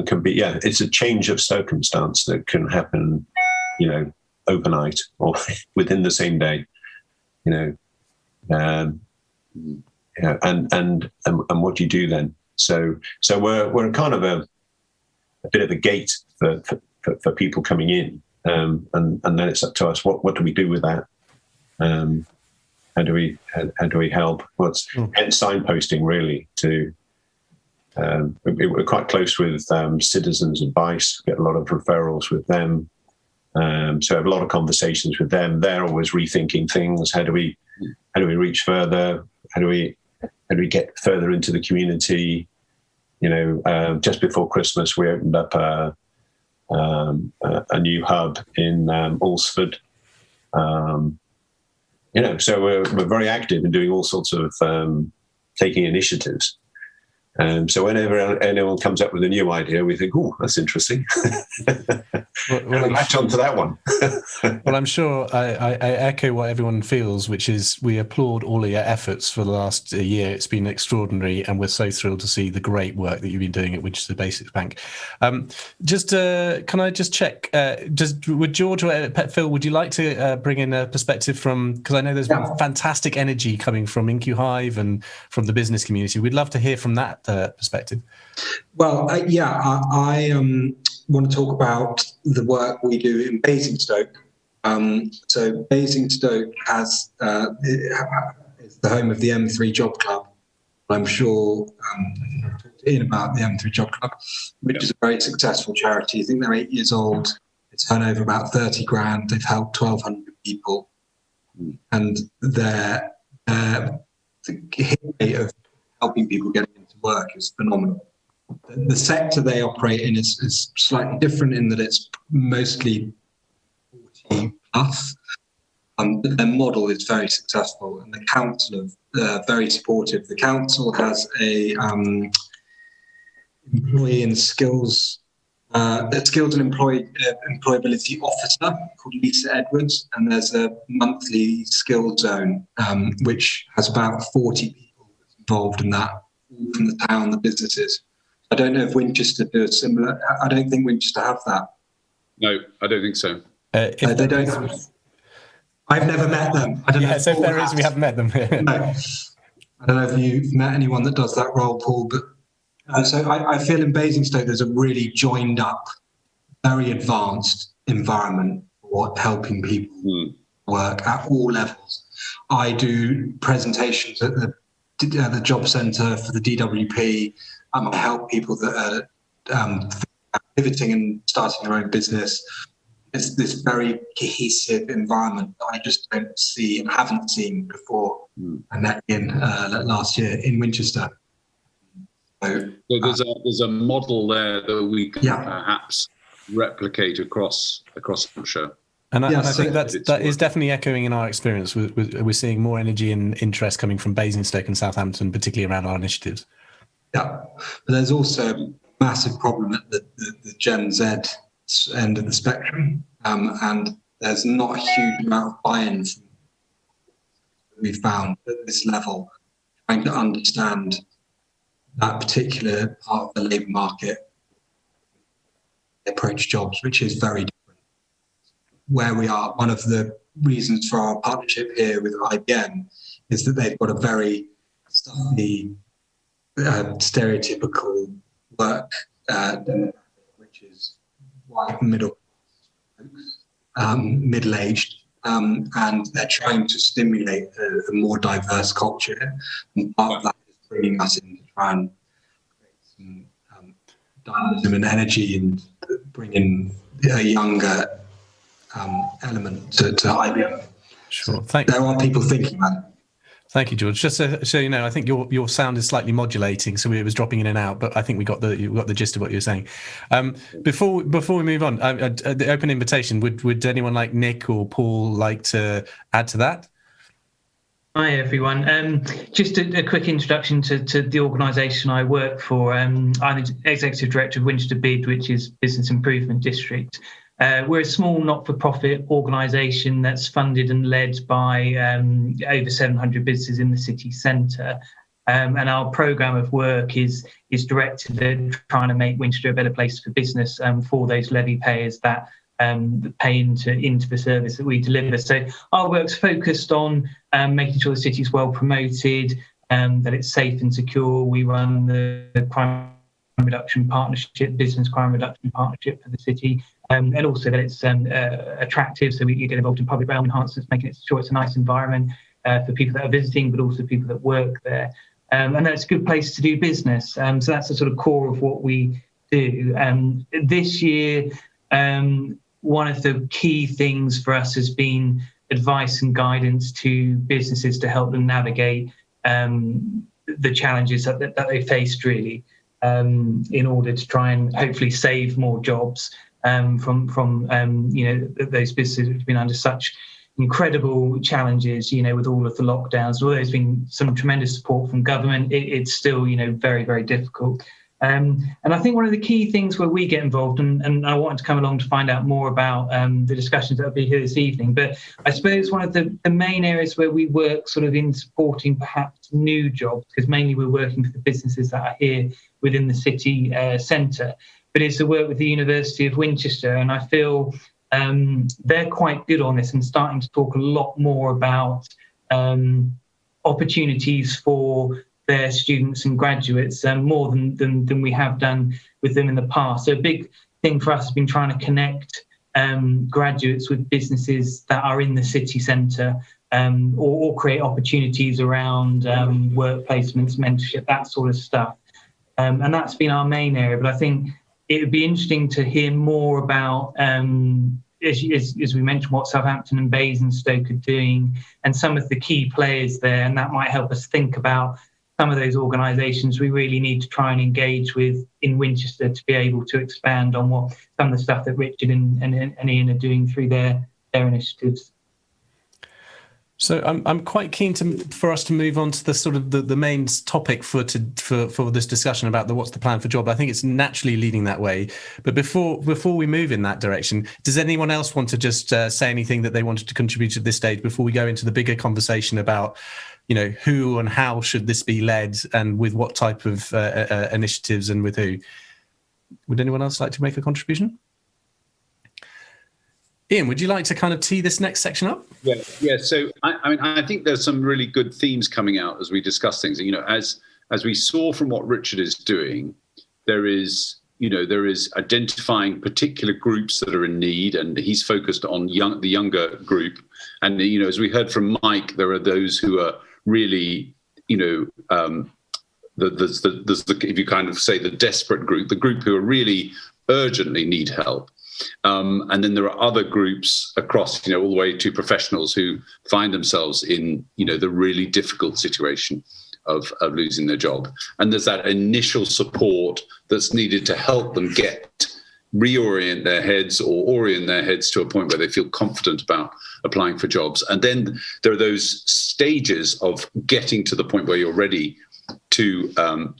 can be, it's a change of circumstance that can happen, you know, overnight or within the same day, you know, and what do you do then? So we're kind of a bit of a gate for people coming in, and then it's up to us. What do we do with that? How do we help? Hence signposting really to. We're quite close with Citizens Advice, get a lot of referrals with them. So I have a lot of conversations with them. They're always rethinking things. How do we reach further? How do we get further into the community? You know, just before Christmas, we opened up a new hub in Alresford. You know, so we're very active in doing all sorts of taking initiatives. So whenever anyone comes up with a new idea, we think, "Oh, that's interesting." Well, latch on to that one. Well, I'm sure I echo what everyone feels, which is we applaud all of your efforts for the last year. It's been extraordinary, and we're so thrilled to see the great work that you've been doing at Winchester Basics Bank. Can I just check? Would George or Phil, would you like to bring in a perspective from? Because I know there's been fantastic energy coming from InQ Hive and from the business community. We'd love to hear from that perspective. Well, I want to talk about the work we do in Basingstoke. So Basingstoke is the home of the M3 Job Club. I'm sure I've talked to Ian about the M3 Job Club, which is a very successful charity. I think they're 8 years old. It's turnover about 30 grand. They've helped 1,200 people, and their hit rate of helping people get into work is phenomenal. The sector they operate in is slightly different in that it's mostly 40 plus. But their model is very successful, and the council are very supportive. The council has a employee and skills and employability officer called Lisa Edwards, and there's a monthly skill zone which has about 40 people involved in that, all from the town, the businesses. I don't know if Winchester do a similar. I don't think Winchester have that. No, I don't think so. They don't. I've never met them. I don't know. So if there is, we haven't met them. No. I don't know if you've met anyone that does that role, Paul, but so I feel in Basingstoke there's a really joined up, very advanced environment for helping people work at all levels. I do presentations at the job centre for the DWP. I help people that are pivoting and starting their own business. It's this very cohesive environment that I just don't see and haven't seen before. I met in last year in Winchester. So there's a model there that we can perhaps replicate across Hampshire. And I think that is definitely echoing in our experience. We're seeing more energy and interest coming from Basingstoke and Southampton, particularly around our initiatives. Yeah, but there's also a massive problem at the Gen Z end of the spectrum, and there's not a huge amount of buy-in that we found at this level, trying to understand that particular part of the labour market, approach jobs, which is very different. Where we are, one of the reasons for our partnership here with IBM is that they've got a very stuffy, stereotypical work, which is white, middle-aged, and they're trying to stimulate a more diverse culture. And part of that is bringing us in to try and create some dynamism and energy and bring in a younger element to IBM. Sure. There are people thinking about it. Thank you, George. Just so you know, I think your sound is slightly modulating, so it was dropping in and out. But I think you got the gist of what you're saying. Before we move on, the open invitation. Would anyone like Nick or Paul like to add to that? Hi everyone. Just a quick introduction to the organisation I work for. I'm the Executive Director of Winchester BID, which is Business Improvement District. We're a small not-for-profit organisation that's funded and led by over 700 businesses in the city centre. And our programme of work is directed at trying to make Winchester a better place for business for those levy payers that pay into the service that we deliver. So our work's focused on making sure the city is well promoted, that it's safe and secure. We run the crime reduction partnership, business crime reduction partnership for the city, and also that it's attractive. So we get involved in public realm enhancements, making sure it's a nice environment for people that are visiting, but also people that work there. And that it's a good place to do business. So that's the sort of core of what we do. This year, one of the key things for us has been advice and guidance to businesses to help them navigate the challenges that they faced, really, in order to try and hopefully save more jobs from those businesses which have been under such incredible challenges, with all of the lockdowns. Although there's been some tremendous support from government, it's still, very, very difficult. And I think one of the key things where we get involved, and I wanted to come along to find out more about the discussions that will be here this evening, but I suppose one of the main areas where we work sort of in supporting perhaps new jobs, because mainly we're working for the businesses that are here within the city centre, but it's the work with the University of Winchester. And I feel they're quite good on this and starting to talk a lot more about opportunities for their students and graduates, more than we have done with them in the past. So a big thing for us has been trying to connect graduates with businesses that are in the city centre, or create opportunities around work placements, mentorship, that sort of stuff. And that's been our main area. But I think it would be interesting to hear more about, as we mentioned, what Southampton and Basingstoke are doing and some of the key players there. And that might help us think about some of those organisations we really need to try and engage with in Winchester to be able to expand on what some of the stuff that Richard and Ian are doing through their initiatives. So I'm quite keen for us to move on to the sort of the main topic for this discussion about what's the plan for job. I think it's naturally leading that way. But before we move in that direction, does anyone else want to just say anything that they wanted to contribute at this stage before we go into the bigger conversation about, who and how should this be led and with what type of initiatives and with who? Would anyone else like to make a contribution? Ian, would you like to kind of tee this next section up? Yeah. So I think there's some really good themes coming out as we discuss things. As we saw from what Richard is doing, there is identifying particular groups that are in need, and he's focused on the younger group. And as we heard from Mike, there are those who are really, there's if you kind of say the desperate group, the group who are really urgently need help. And then there are other groups across, all the way to professionals who find themselves in, the really difficult situation of losing their job. And there's that initial support that's needed to help them reorient their heads or orient their heads to a point where they feel confident about applying for jobs. And then there are those stages of getting to the point where you're ready to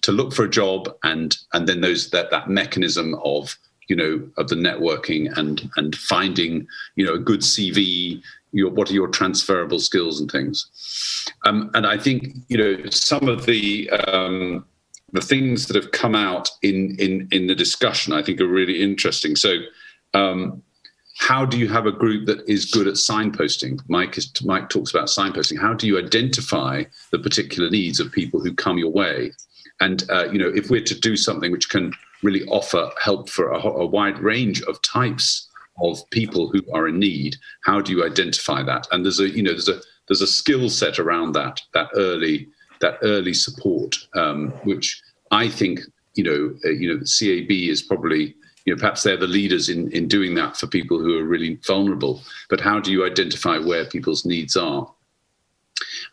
look for a job, and then that mechanism of the networking and finding, a good CV, what are your transferable skills and things. And I think, some of the things that have come out in the discussion, I think are really interesting. So how do you have a group that is good at signposting? Mike talks about signposting. How do you identify the particular needs of people who come your way? And, if we're to do something which can really offer help for a wide range of types of people who are in need, how do you identify that? And there's a skill set around that early support, which I think, the CAB is probably, perhaps they're the leaders in doing that for people who are really vulnerable. But how do you identify where people's needs are?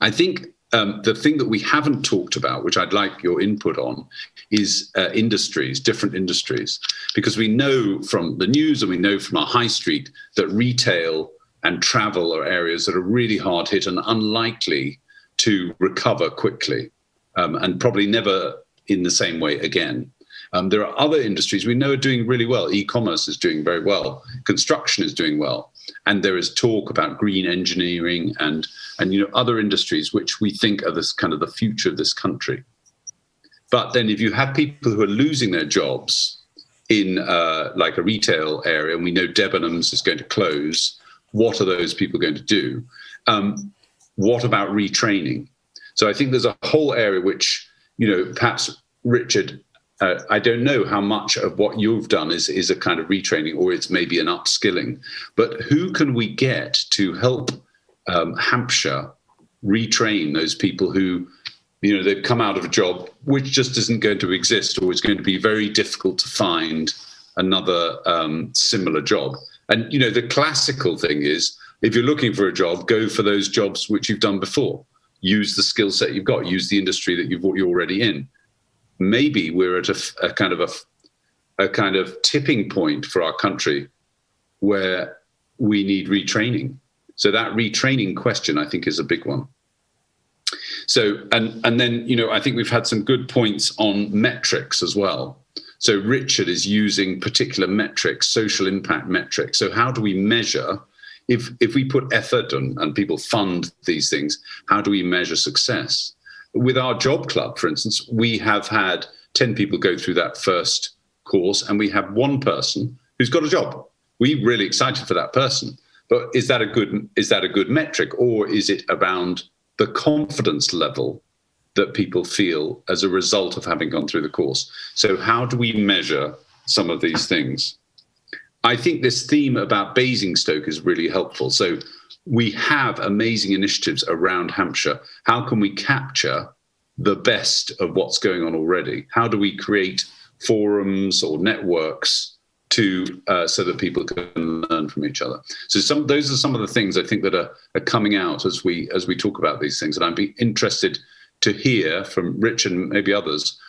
I think the thing that we haven't talked about, which I'd like your input on, is industries, different industries, because we know from the news and we know from our high street that retail and travel are areas that are really hard hit and unlikely to recover quickly, and probably never in the same way again. There are other industries we know are doing really well. E-commerce is doing very well. Construction is doing well. And there is talk about green engineering and other industries which we think are this kind of the future of this country. But then if you have people who are losing their jobs in like a retail area, and we know Debenhams is going to close, what are those people going to do? What about retraining? So I think there's a whole area which, perhaps Richard, I don't know how much of what you've done is a kind of retraining or it's maybe an upskilling, but who can we get to help Hampshire retrain those people who, they've come out of a job which just isn't going to exist, or it's going to be very difficult to find another similar job. And, the classical thing is, if you're looking for a job, go for those jobs which you've done before. Use the skill set you've got, use the industry that you're already in. Maybe we're at a kind of tipping point for our country where we need retraining. So that retraining question, I think, is a big one. So, and then, I think we've had some good points on metrics as well. So Richard is using particular metrics, social impact metrics. So how do we measure, if we put effort and people fund these things, how do we measure success? With our job club, for instance, we have had 10 people go through that first course, and we have one person who's got a job. We're really excited for that person. But is that a good metric, or is it around the confidence level that people feel as a result of having gone through the course? So how do we measure some of these things? I think this theme about Basingstoke is really helpful. So we have amazing initiatives around Hampshire. How can we capture the best of what's going on already? How do we create forums or networks so that people can learn from each other? So those are some of the things I think that are coming out as we talk about these things. And I'd be interested to hear from Rich and maybe others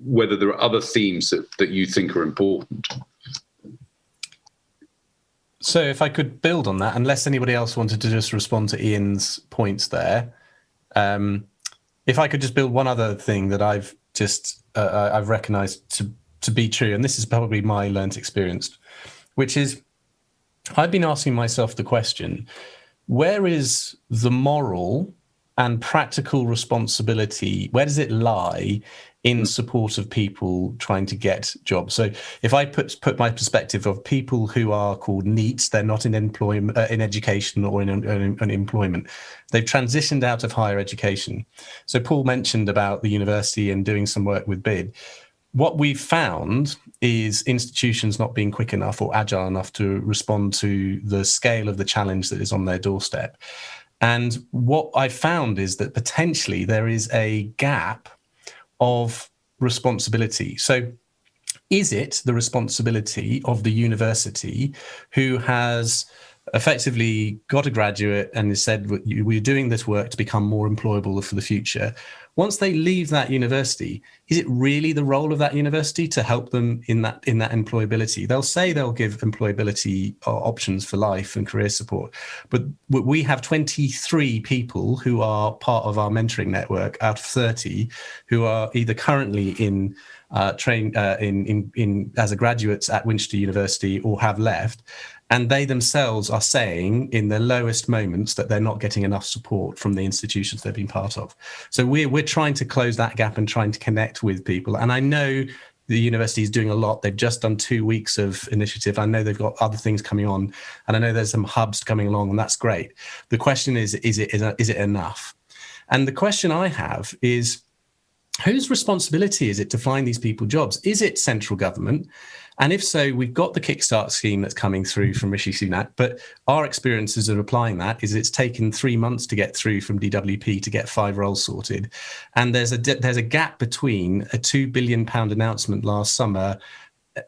whether there are other themes that you think are important. So if I could build on that, unless anybody else wanted to just respond to Ian's points there, if I could just build one other thing that I've recognised to be true, and this is probably my learnt experience, which is I've been asking myself the question, where is the moral and practical responsibility, where does it lie in support of people trying to get jobs? So if I put my perspective of people who are called NEETs, they're not in employment, in education or in employment. They've transitioned out of higher education. So Paul mentioned about the university and doing some work with BID. What we've found is institutions not being quick enough or agile enough to respond to the scale of the challenge that is on their doorstep. And what I found is that potentially there is a gap of responsibility. So is it the responsibility of the university who has effectively got a graduate and has said, we're doing this work to become more employable for the future? Once they leave that university, is it really the role of that university to help them in that employability? They'll say they'll give employability options for life and career support, but we have 23 people who are part of our mentoring network out of 30 who are either currently in as a graduates at Winchester University or have left. And they themselves are saying in their lowest moments that they're not getting enough support from the institutions they've been part of. So we're trying to close that gap and trying to connect with people. And I know the university is doing a lot. They've just done 2 weeks of initiative. I know they've got other things coming on, and I know there's some hubs coming along, and that's great. The question is it enough? And the question I have is, whose responsibility is it to find these people jobs? Is it central government? And if so, we've got the Kickstart scheme that's coming through from Rishi Sunak, but our experiences of applying that is it's taken 3 months to get through from DWP to get 5 roles sorted. And there's a gap between a £2 billion announcement last summer,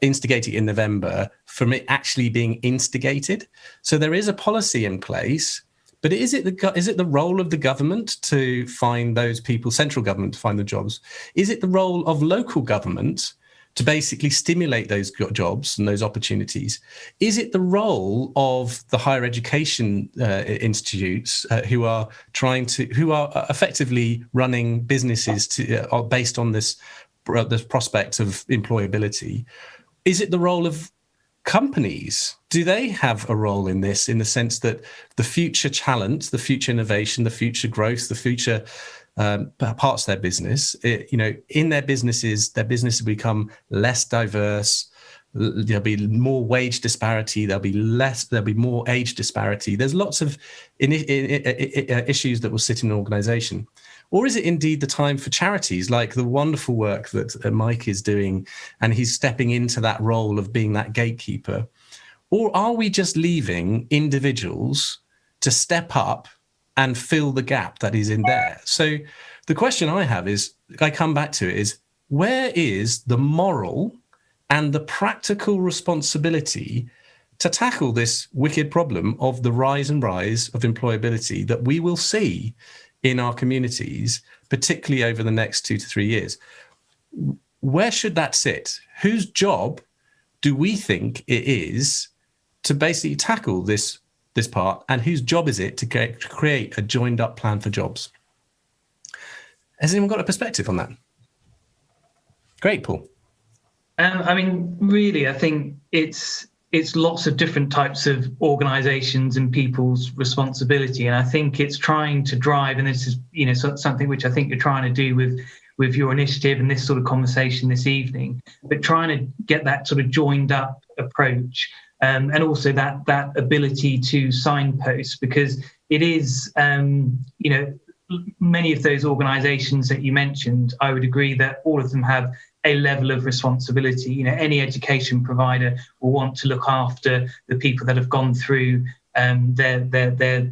instigated in November, from it actually being instigated. So there is a policy in place, But is it the role of the government to find those people, central government to find the jobs? Is it the role of local government to basically stimulate those jobs and those opportunities? Is it the role of the higher education institutes who are effectively running businesses based on this prospect of employability? Is it the role of companies? Do they have a role in this, in the sense that the future talent, the future innovation, the future growth, the future parts of their business, in their businesses will become less diverse. There'll be more wage disparity. There'll be more age disparity. There's lots of issues that will sit in an organization. Or is it indeed the time for charities, like the wonderful work that Mike is doing, and he's stepping into that role of being that gatekeeper? Or are we just leaving individuals to step up and fill the gap that is in there? So the question I have is, I come back to it, is where is the moral and the practical responsibility to tackle this wicked problem of the rise of employability that we will see in our communities, particularly over the next 2 to 3 years? Where should that sit? Whose job do we think it is to basically tackle this part, and whose job is it to create a joined up plan for jobs? Has anyone got a perspective on that? Great, Paul. Really, I think it's lots of different types of organisations and people's responsibility, and I think it's trying to drive, and this is something which I think you're trying to do with your initiative and this sort of conversation this evening, but trying to get that sort of joined up approach. And also that ability to signpost, because it is, many of those organisations that you mentioned, I would agree that all of them have a level of responsibility. Any education provider will want to look after the people that have gone through their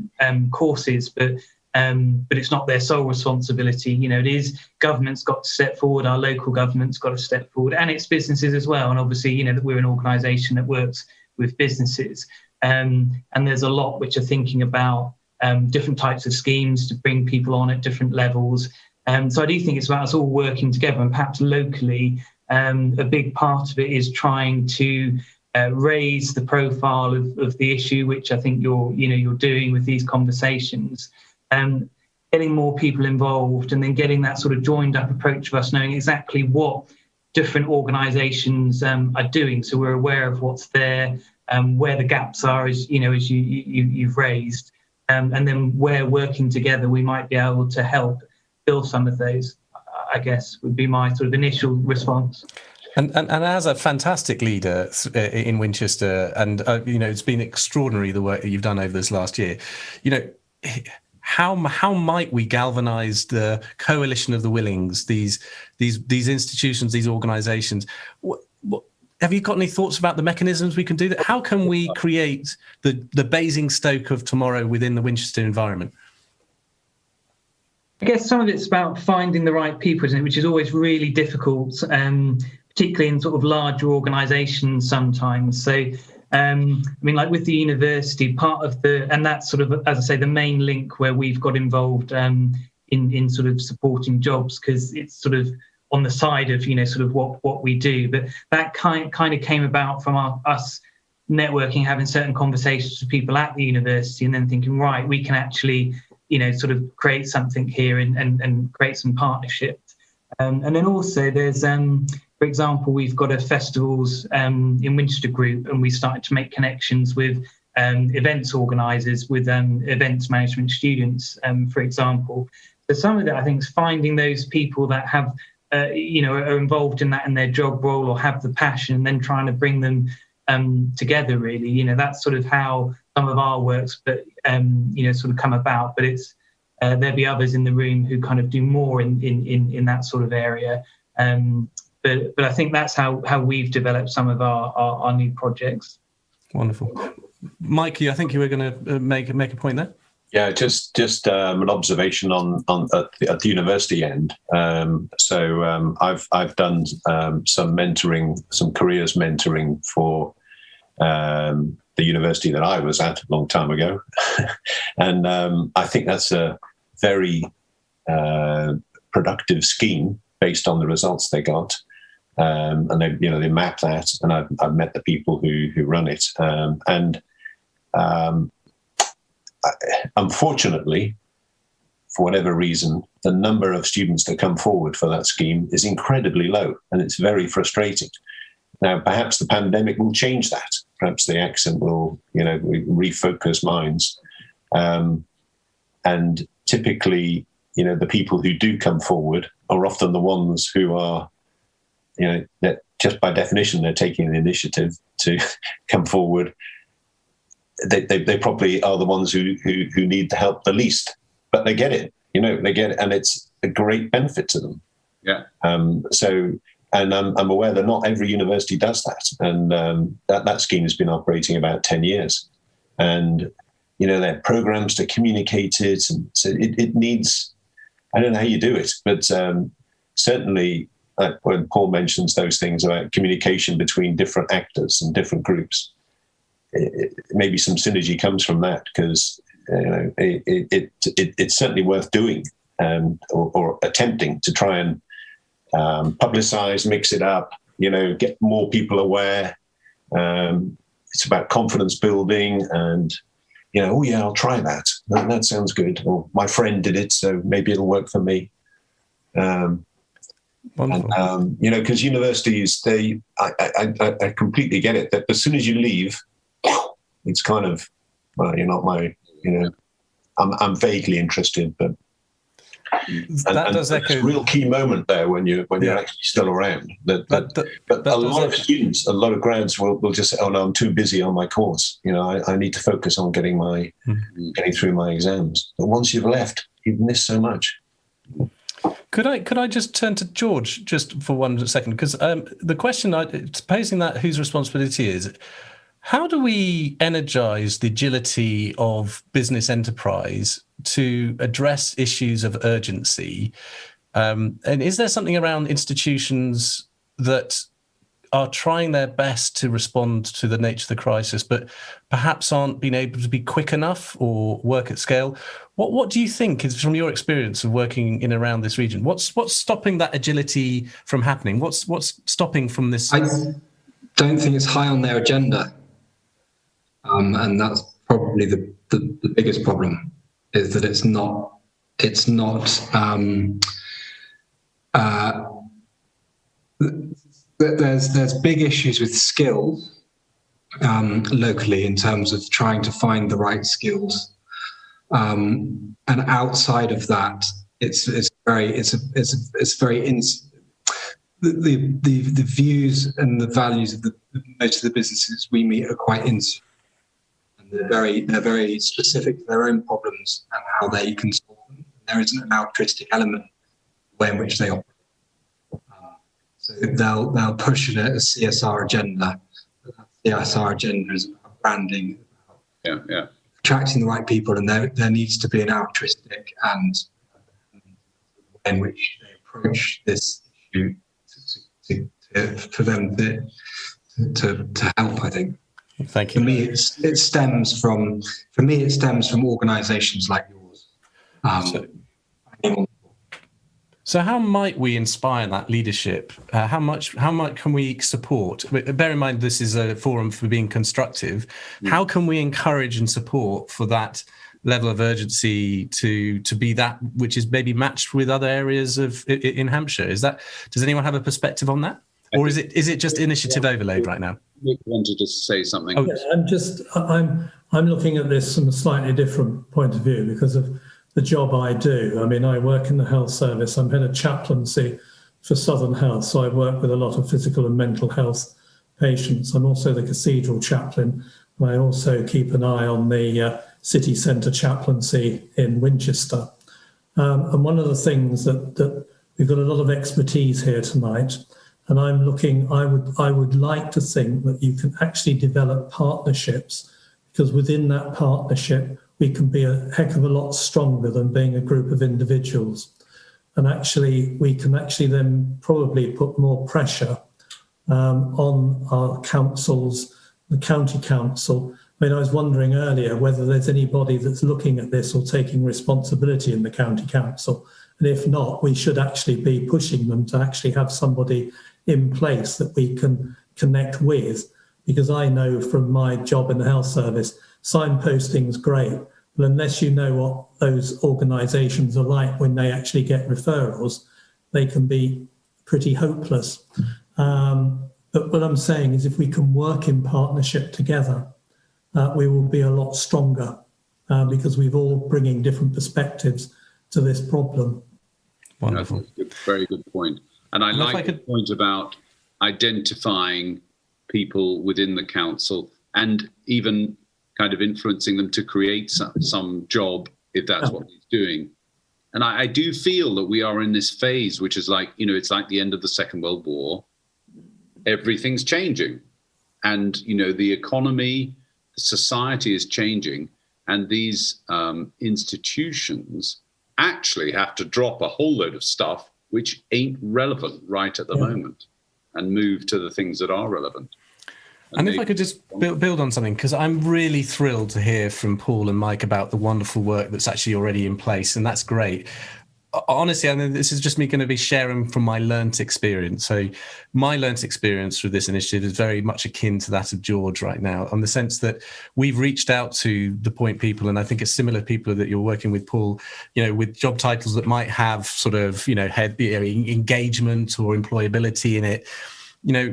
courses, but it's not their sole responsibility. It is government's got to step forward, our local government's got to step forward, and it's businesses as well. And obviously, that we're an organisation that works with businesses, and there's a lot which are thinking about different types of schemes to bring people on at different levels. So I do think it's about us all working together, and perhaps locally, a big part of it is trying to raise the profile of the issue, which I think you're doing with these conversations, getting more people involved, and then getting that sort of joined up approach of us knowing exactly what different organisations are doing, so we're aware of what's there, where the gaps are, as you've raised, and then where working together we might be able to help fill some of those, I guess, would be my sort of initial response. And as a fantastic leader in Winchester, and it's been extraordinary the work that you've done over this last year. How might we galvanise the coalition of the willings, these institutions, these organisations? Have you got any thoughts about the mechanisms we can do that? How can we create the Basingstoke of tomorrow within the Winchester environment? I guess some of it's about finding the right people, isn't it? Which is always really difficult, particularly in sort of larger organisations sometimes. So, like with the university, part of and that's sort of, as I say, the main link where we've got involved in sort of supporting jobs, because it's sort of on the side of, sort of what we do. But that kind of came about from us networking, having certain conversations with people at the university, and then thinking, right, we can actually, sort of create something here and create some partnerships. And then also there's, for example, we've got a festivals in Winchester group, and we started to make connections with events organisers, with events management students, for example. So some of that, I think, is finding those people that have, are involved in that in their job role or have the passion, and then trying to bring them together, really. That's sort of how some of our works, but sort of come about. But it's there'll be others in the room who kind of do more in that sort of area. But I think that's how we've developed some of our new projects. Wonderful. Mike, I think you were going to make a point there. Yeah, just an observation on at the university end. So I've done some mentoring, some careers mentoring for the university that I was at a long time ago. And I think that's a very productive scheme based on the results they got. And they map that, and I've met the people who run it. Unfortunately, for whatever reason, the number of students that come forward for that scheme is incredibly low, and it's very frustrating. Now, perhaps the pandemic will change that. Perhaps the accent will, refocus minds. And typically, the people who do come forward are often the ones who are, that just by definition, they're taking the initiative to come forward. They probably are the ones who need the help the least, but they get it, they get it, and it's a great benefit to them. Yeah. And I'm aware that not every university does that, and that scheme has been operating about 10 years, and there are programs to communicate it, and so it needs. I don't know how you do it, but certainly when Paul mentions those things about communication between different actors and different groups, maybe some synergy comes from that, because it's certainly worth doing, or attempting to try and publicize, mix it up, get more people aware. It's about confidence building, and oh yeah, I'll try that. That sounds good. Or my friend did it, so maybe it'll work for me. Wonderful. Because universities, I completely get it. That as soon as you leave, it's kind of, well, you're not my, I'm vaguely interested, but does echo. It's a real key moment there when you're actually still around. But a lot of students, a lot of grads will just say, "Oh no, I'm too busy on my course. I need to focus on getting through my exams." But once you've left, you've missed so much. Could I just turn to George just for 1 second? Because the question, supposing that whose responsibility is, how do we energize the agility of business enterprise to address issues of urgency? And is there something around institutions that are trying their best to respond to the nature of the crisis, but perhaps aren't being able to be quick enough or work at scale? What do you think is, from your experience of working in around this region, what's stopping that agility from happening? What's stopping from this? I don't think it's high on their agenda. And that's probably the biggest problem, is that it's not there's big issues with skills locally in terms of trying to find the right skills, and outside of that, the views and the values of most of the businesses we meet are quite insulated. They're very specific to their own problems and how they can solve them. There isn't an altruistic element the way in which they operate. So they'll push a CSR agenda. That CSR agenda is about branding, about attracting the right people, and there needs to be an altruistic and in which they approach this issue for them to help, I think. Thank you. For me, it stems from organisations like yours. So how might we inspire that leadership? How much can we support? Bear in mind, this is a forum for being constructive. How can we encourage and support for that level of urgency to be that which is maybe matched with other areas in Hampshire? Does anyone have a perspective on that? Or is it just initiative overload right now? Nick wanted to say something. Oh, yeah, I'm looking at this from a slightly different point of view because of the job I do. I mean, I work in the health service. I'm head of chaplaincy for Southern Health, so I work with a lot of physical and mental health patients. I'm also the cathedral chaplain, and I also keep an eye on the city centre chaplaincy in Winchester. And one of the things that we've got a lot of expertise here tonight, and I would like to think that you can actually develop partnerships, because within that partnership, we can be a heck of a lot stronger than being a group of individuals. And actually, we can actually then probably put more pressure on our councils, the county council, I mean, I was wondering earlier whether there's anybody that's looking at this or taking responsibility in the county council. And if not, we should actually be pushing them to actually have somebody in place that we can connect with. Because I know from my job in the health service, signposting's great, but unless you know what those organisations are like when they actually get referrals, they can be pretty hopeless. But what I'm saying is if we can work in partnership together, we will be a lot stronger because we're all bringing different perspectives to this problem. Wonderful. Very good point. And I like the point about identifying people within the council and even kind of influencing them to create some job if that's what he's doing. And I do feel that we are in this phase, which is like, it's like the end of the Second World War. Everything's changing. And, the economy, society is changing. And these institutions actually have to drop a whole load of stuff which ain't relevant right at the moment and move to the things that are relevant. And if I could just build on something, because I'm really thrilled to hear from Paul and Mike about the wonderful work that's actually already in place, and that's great. Honestly, I mean, this is just me going to be sharing from my learnt experience. So my learnt experience through this initiative is very much akin to that of George right now, on the sense that we've reached out to the point people, and I think it's similar people that you're working with, Paul, with job titles that might have sort of, engagement or employability in it.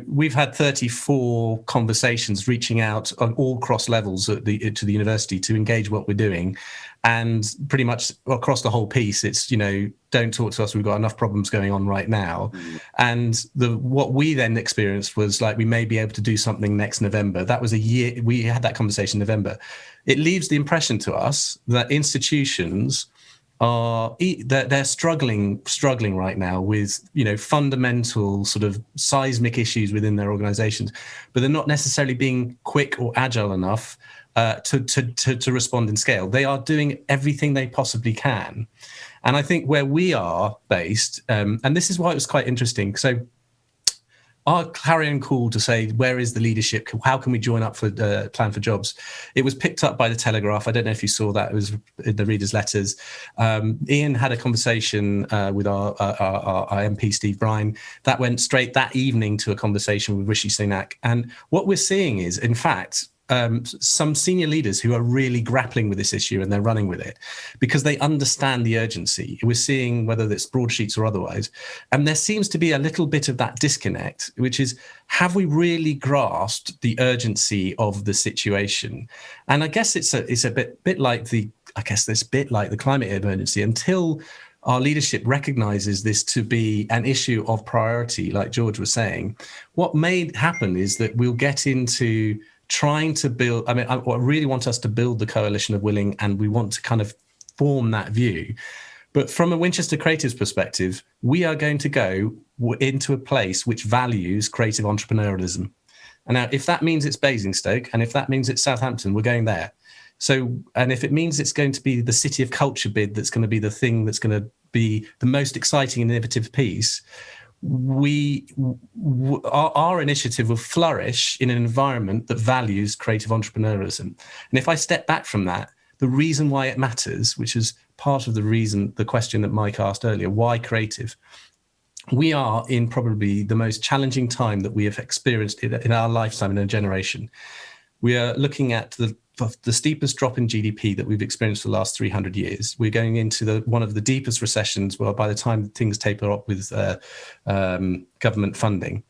We've had 34 conversations reaching out on all cross levels to the university to engage what we're doing. And pretty much across the whole piece, it's, don't talk to us, we've got enough problems going on right now. And what we then experienced was like, we may be able to do something next November. That was a year, we had that conversation in November. It leaves the impression to us that institutions they're struggling right now with fundamental sort of seismic issues within their organizations, but they're not necessarily being quick or agile enough to respond in scale. They are doing everything they possibly can, and I think where we are based, and this is why it was quite interesting. So our clarion call to say, where is the leadership? How can we join up for the Plan for Jobs? It was picked up by the Telegraph. I don't know if you saw that. It was in the readers' letters. Ian had a conversation with our MP, Steve Brine. That went straight that evening to a conversation with Rishi Sunak. And what we're seeing is, in fact, some senior leaders who are really grappling with this issue, and they're running with it because they understand the urgency. We're seeing whether it's broadsheets or otherwise. And there seems to be a little bit of that disconnect, which is, have we really grasped the urgency of the situation? And I guess it's a bit like the climate emergency. Until our leadership recognizes this to be an issue of priority, like George was saying, what may happen is that we'll get into trying to build, I really want us to build the coalition of willing, and we want to kind of form that view. But from a Winchester Creatives perspective, we are going to go into a place which values creative entrepreneurialism. And now, if that means it's Basingstoke, and if that means it's Southampton, we're going there. So, and if it means it's going to be the City of Culture bid that's going to be the thing that's going to be the most exciting and innovative piece, our initiative will flourish in an environment that values creative entrepreneurialism. And if I step back from that, the reason why it matters, which is part of the question that Mike asked earlier, why creative? We are in probably the most challenging time that we have experienced in our lifetime, in a generation. We are looking at the steepest drop in GDP that we've experienced for the last 300 years. We're going into one of the deepest recessions, well, by the time things taper up with government funding.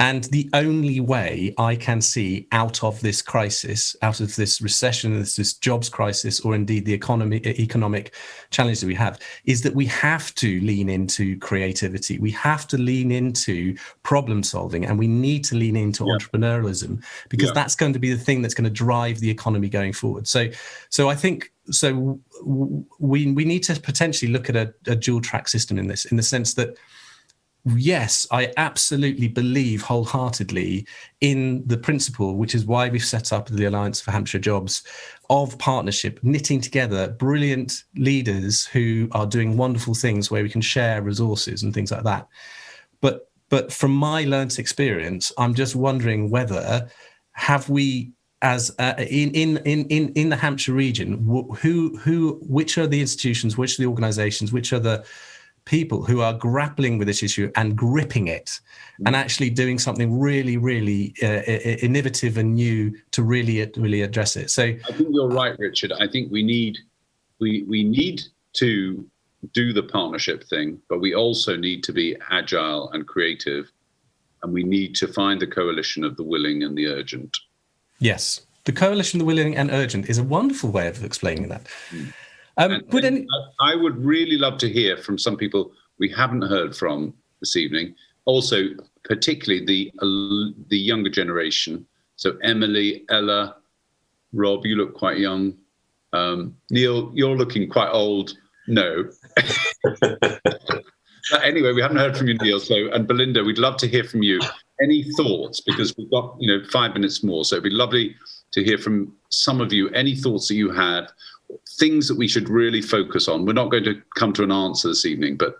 And the only way I can see out of this crisis, out of this recession, this jobs crisis, or indeed the economic challenge that we have, is that we have to lean into creativity. We have to lean into problem solving, and we need to lean into entrepreneurialism, because that's going to be the thing that's going to drive the economy going forward. So I think we need to potentially look at a dual track system in this, in the sense that, yes, I absolutely believe wholeheartedly in the principle, which is why we've set up the Alliance for Hampshire Jobs, of partnership, knitting together brilliant leaders who are doing wonderful things where we can share resources and things like that. But from my learnt experience, I'm just wondering whether have we as in the Hampshire region, which are the institutions, which are the organisations, which are the people who are grappling with this issue and gripping it, and actually doing something really, really innovative and new to really address it. So I think you're right, Richard. I think we need to do the partnership thing, but we also need to be agile and creative, and we need to find the coalition of the willing and the urgent. Yes, the coalition of the willing and urgent is a wonderful way of explaining that. I would really love to hear from some people we haven't heard from this evening. Also, particularly the younger generation. So Emily, Ella, Rob, you look quite young. Neil, you're looking quite old. No. Anyway, we haven't heard from you, Neil. So, and Belinda, we'd love to hear from you. Any thoughts? Because we've got 5 minutes more. So it'd be lovely to hear from some of you. Any thoughts that you have? Things that we should really focus on. We're not going to come to an answer this evening, but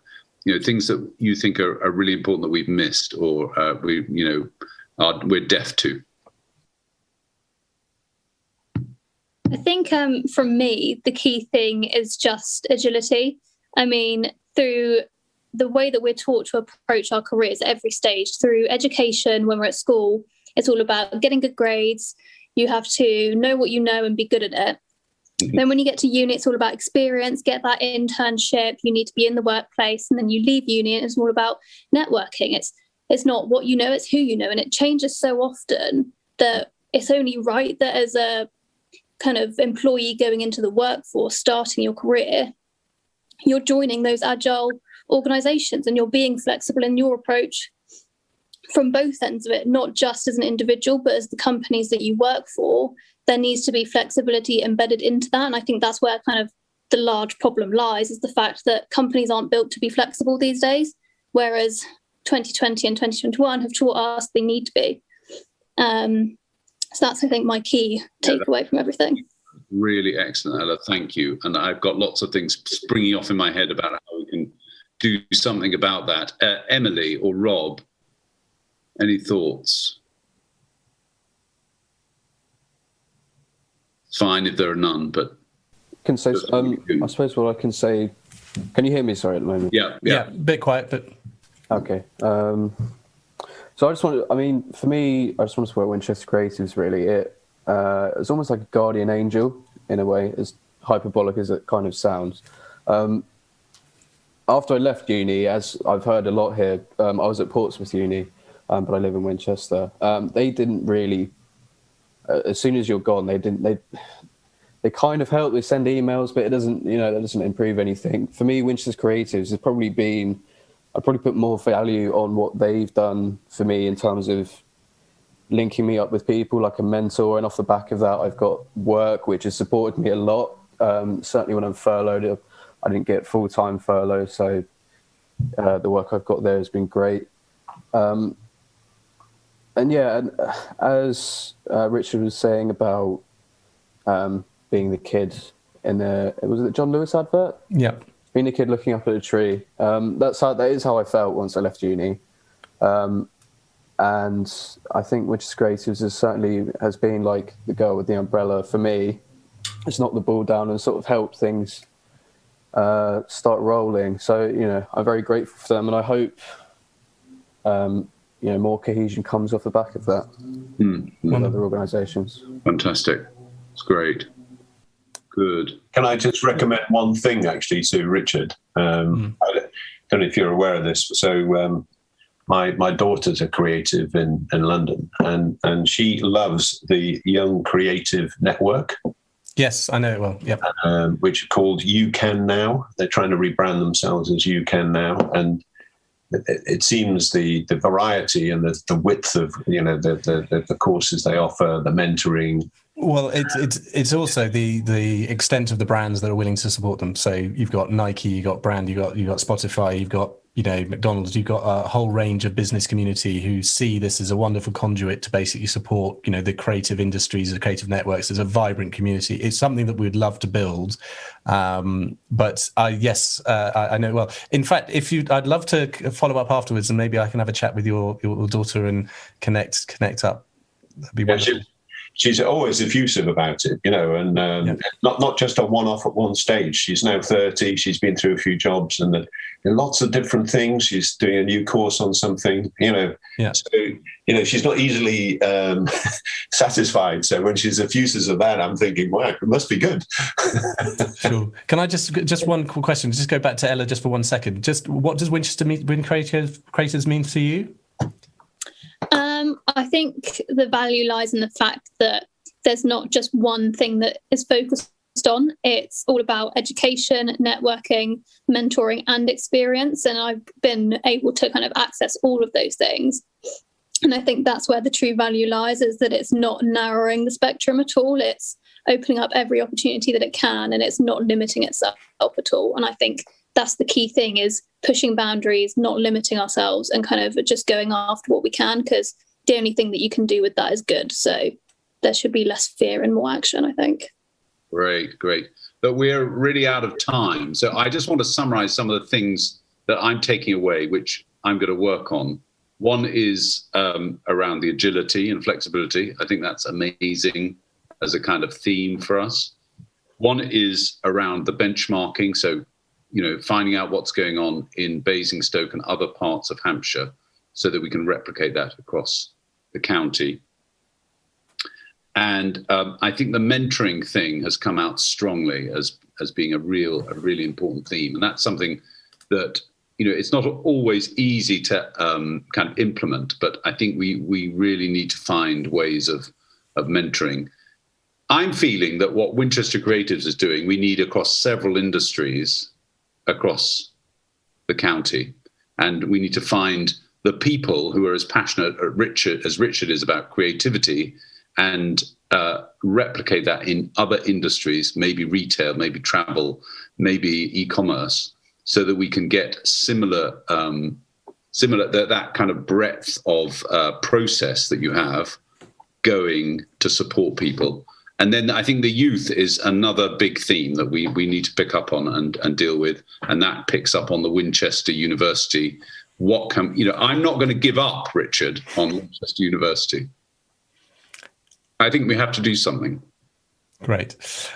things that you think are really important that we've missed, or we're deaf to. I think from me, the key thing is just agility. I mean, through the way that we're taught to approach our careers at every stage, through education, when we're at school, it's all about getting good grades. You have to know what you know and be good at it. Then when you get to uni, it's all about experience, get that internship, you need to be in the workplace, and then you leave uni and it's all about networking. It's not what you know, it's who you know. And it changes so often that it's only right that as a kind of employee going into the workforce, starting your career, you're joining those agile organizations and you're being flexible in your approach from both ends of it, not just as an individual, but as the companies that you work for. There needs to be flexibility embedded into that. And I think that's where kind of the large problem lies, is the fact that companies aren't built to be flexible these days, whereas 2020 and 2021 have taught us they need to be. So that's, I think, my key takeaway from everything. Really excellent, Ella. Thank you. And I've got lots of things springing off in my head about how we can do something about that. Emily or Rob, any thoughts? Fine if there are none, but can say. I suppose what I can say. Can you hear me? Sorry, at the moment. Yeah, a bit quiet, but okay. So I just want to. I mean, for me, I just want to support Winchester Creatives. Really, it's almost like a guardian angel in a way, as hyperbolic as it kind of sounds. After I left uni, as I've heard a lot here, I was at Portsmouth Uni, but I live in Winchester. They didn't really. As soon as you're gone, they kind of help. They send emails, but it doesn't, that doesn't improve anything. For me, Winchester Creatives has probably been, I'd probably put more value on what they've done for me in terms of linking me up with people like a mentor. And off the back of that, I've got work, which has supported me a lot. Certainly when I'm furloughed, I didn't get full-time furlough. So the work I've got there has been great. And as Richard was saying about being the kid in was it the John Lewis advert? Yeah. Being a kid looking up at a tree. That is how I felt once I left uni. And I think Winchester Creatives has been like the girl with the umbrella for me. It's knocked the ball down and sort of helped things start rolling. So, I'm very grateful for them, and I hope more cohesion comes off the back of that with other organisations. Fantastic. It's great. Good. Can I just recommend one thing, actually, to Richard? I don't know if you're aware of this. So my daughter's a creative in London, and she loves the Young Creative Network. Yes, I know it well. Yep. Which are called You Can Now. They're trying to rebrand themselves as You Can Now. And it seems the variety and the width of the courses they offer, the mentoring. Well, it's also the extent of the brands that are willing to support them. So you've got Nike, you've got brand, you've got Spotify, you've got McDonald's, you've got a whole range of business community who see this as a wonderful conduit to basically support the creative industries, the creative networks. There's a vibrant community. It's something that we'd love to build. But yes, I know well. In fact, I'd love to follow up afterwards, and maybe I can have a chat with your daughter and connect up. That'd be wonderful. she's always effusive about it, and not just a one-off at one stage. She's now 30. She's been through a few jobs and lots of different things. She's doing a new course on something, So, she's not easily satisfied. So when she's effusive of that, I'm thinking, wow, it must be good. Sure. Can I just one cool question? Just go back to Ella just for 1 second. Just what does Winchester Creatives mean to you? I think the value lies in the fact that there's not just one thing that is focused on. It's all about education, networking, mentoring, and experience. And I've been able to kind of access all of those things. And I think that's where the true value lies, is that it's not narrowing the spectrum at all. It's opening up every opportunity that it can, and it's not limiting itself at all. And I think that's the key thing, is pushing boundaries, not limiting ourselves, and kind of just going after what we can, because the only thing that you can do with that is good. So there should be less fear and more action, I think. Great. But we're really out of time. So I just want to summarize some of the things that I'm taking away, which I'm going to work on. One is around the agility and flexibility. I think that's amazing as a kind of theme for us. One is around the benchmarking. So, finding out what's going on in Basingstoke and other parts of Hampshire so that we can replicate that across the county. And I think the mentoring thing has come out strongly as being a really important theme. And that's something that, it's not always easy to kind of implement, but I think we really need to find ways of mentoring. I'm feeling that what Winchester Creatives is doing, we need across several industries across the county. And we need to find the people who are as passionate as Richard is about creativity, and replicate that in other industries, maybe retail, maybe travel, maybe e-commerce, so that we can get similar that kind of breadth of process that you have going to support people. And then I think the youth is another big theme that we need to pick up on and deal with. And that picks up on the Winchester University. I'm not going to give up, Richard, on Winchester University. I think we have to do something. Great.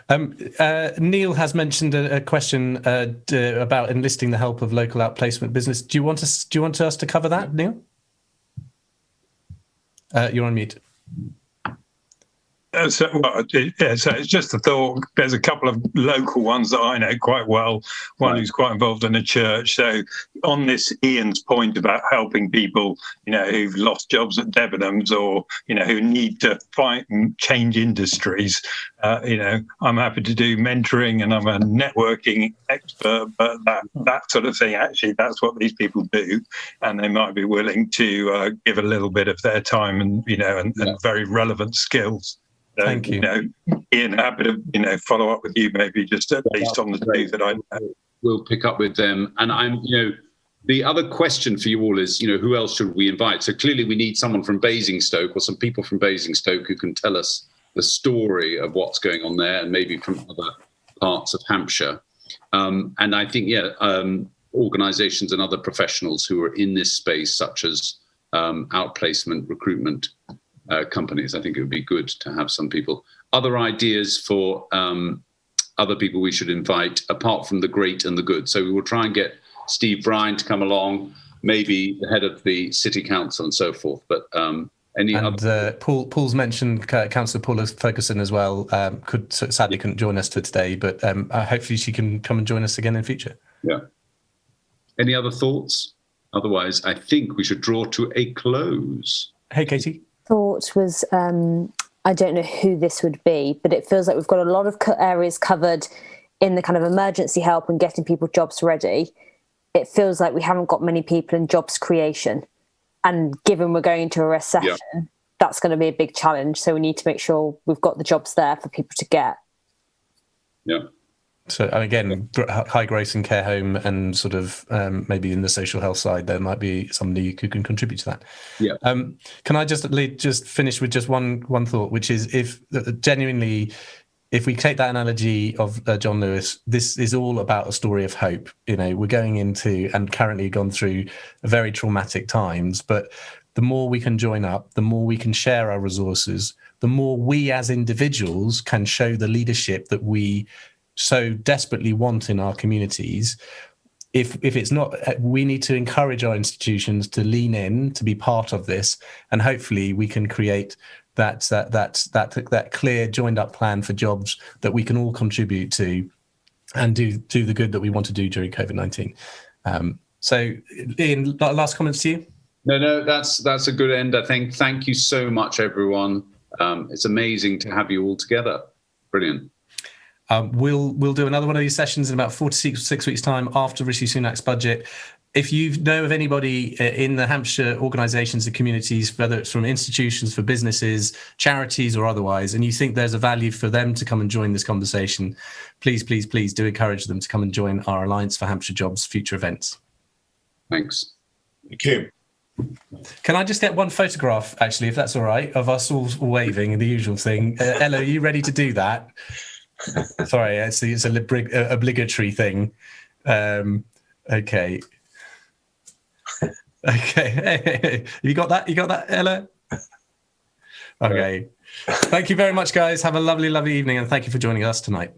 Neil has mentioned a question about enlisting the help of local outplacement business. Do you want us to cover that, Neil? You're on mute. So it's just a thought. There's a couple of local ones that I know quite well. One who's quite involved in a church. So on this, Ian's point about helping people, who've lost jobs at Debenhams, or who need to fight and change industries. I'm happy to do mentoring, and I'm a networking expert. But that sort of thing, actually, that's what these people do, and they might be willing to give a little bit of their time and and very relevant skills. So, thank you. Ian, happy to follow up with you, maybe just at least on the day that I know. We'll pick up with them. And I'm, the other question for you all is, who else should we invite? So clearly we need someone from Basingstoke, or some people from Basingstoke who can tell us the story of what's going on there, and maybe from other parts of Hampshire. And I think, organisations and other professionals who are in this space, such as outplacement, recruitment, companies. I think it would be good to have some people. Other ideas for other people we should invite, apart from the great and the good. So we will try and get Steve Bryan to come along, maybe the head of the City Council and so forth. But Paul's mentioned Councillor Paula Ferguson as well. Sadly couldn't join us today, but hopefully she can come and join us again in future. Yeah. Any other thoughts? Otherwise, I think we should draw to a close. Hey, Katie. Thought was, I don't know who this would be, but it feels like we've got a lot of areas covered in the kind of emergency help and getting people jobs ready. It feels like we haven't got many people in jobs creation. And given we're going into a recession, that's going to be a big challenge. So we need to make sure we've got the jobs there for people to get. Yeah. So again, high growth in care home, and sort of maybe in the social health side, there might be somebody who can contribute to that. Yeah. Can I just finish with just one thought, which is, if genuinely if we take that analogy of John Lewis, this is all about a story of hope. We're going into and currently gone through very traumatic times, but the more we can join up, the more we can share our resources, the more we as individuals can show the leadership that we so desperately want in our communities. If it's not, we need to encourage our institutions to lean in, to be part of this, and hopefully we can create that clear joined up plan for jobs that we can all contribute to and do the good that we want to do during COVID-19. So Ian, last comments to you? No, that's a good end, I think. Thank you so much, everyone. It's amazing to have you all together. Brilliant. We'll do another one of these sessions in about 4 to 6 weeks' time after Rishi Sunak's budget. If you know of anybody in the Hampshire organisations and communities, whether it's from institutions, for businesses, charities or otherwise, and you think there's a value for them to come and join this conversation, please do encourage them to come and join our Alliance for Hampshire Jobs future events. Thanks. Thank you. Can I just get one photograph, actually, if that's all right, of us all waving and the usual thing? Ella, are you ready to do that? Sorry, it's an obligatory thing. Okay. Okay. You got that? You got that, Ella? Okay. Thank you very much, guys. Have a lovely, lovely evening, and thank you for joining us tonight.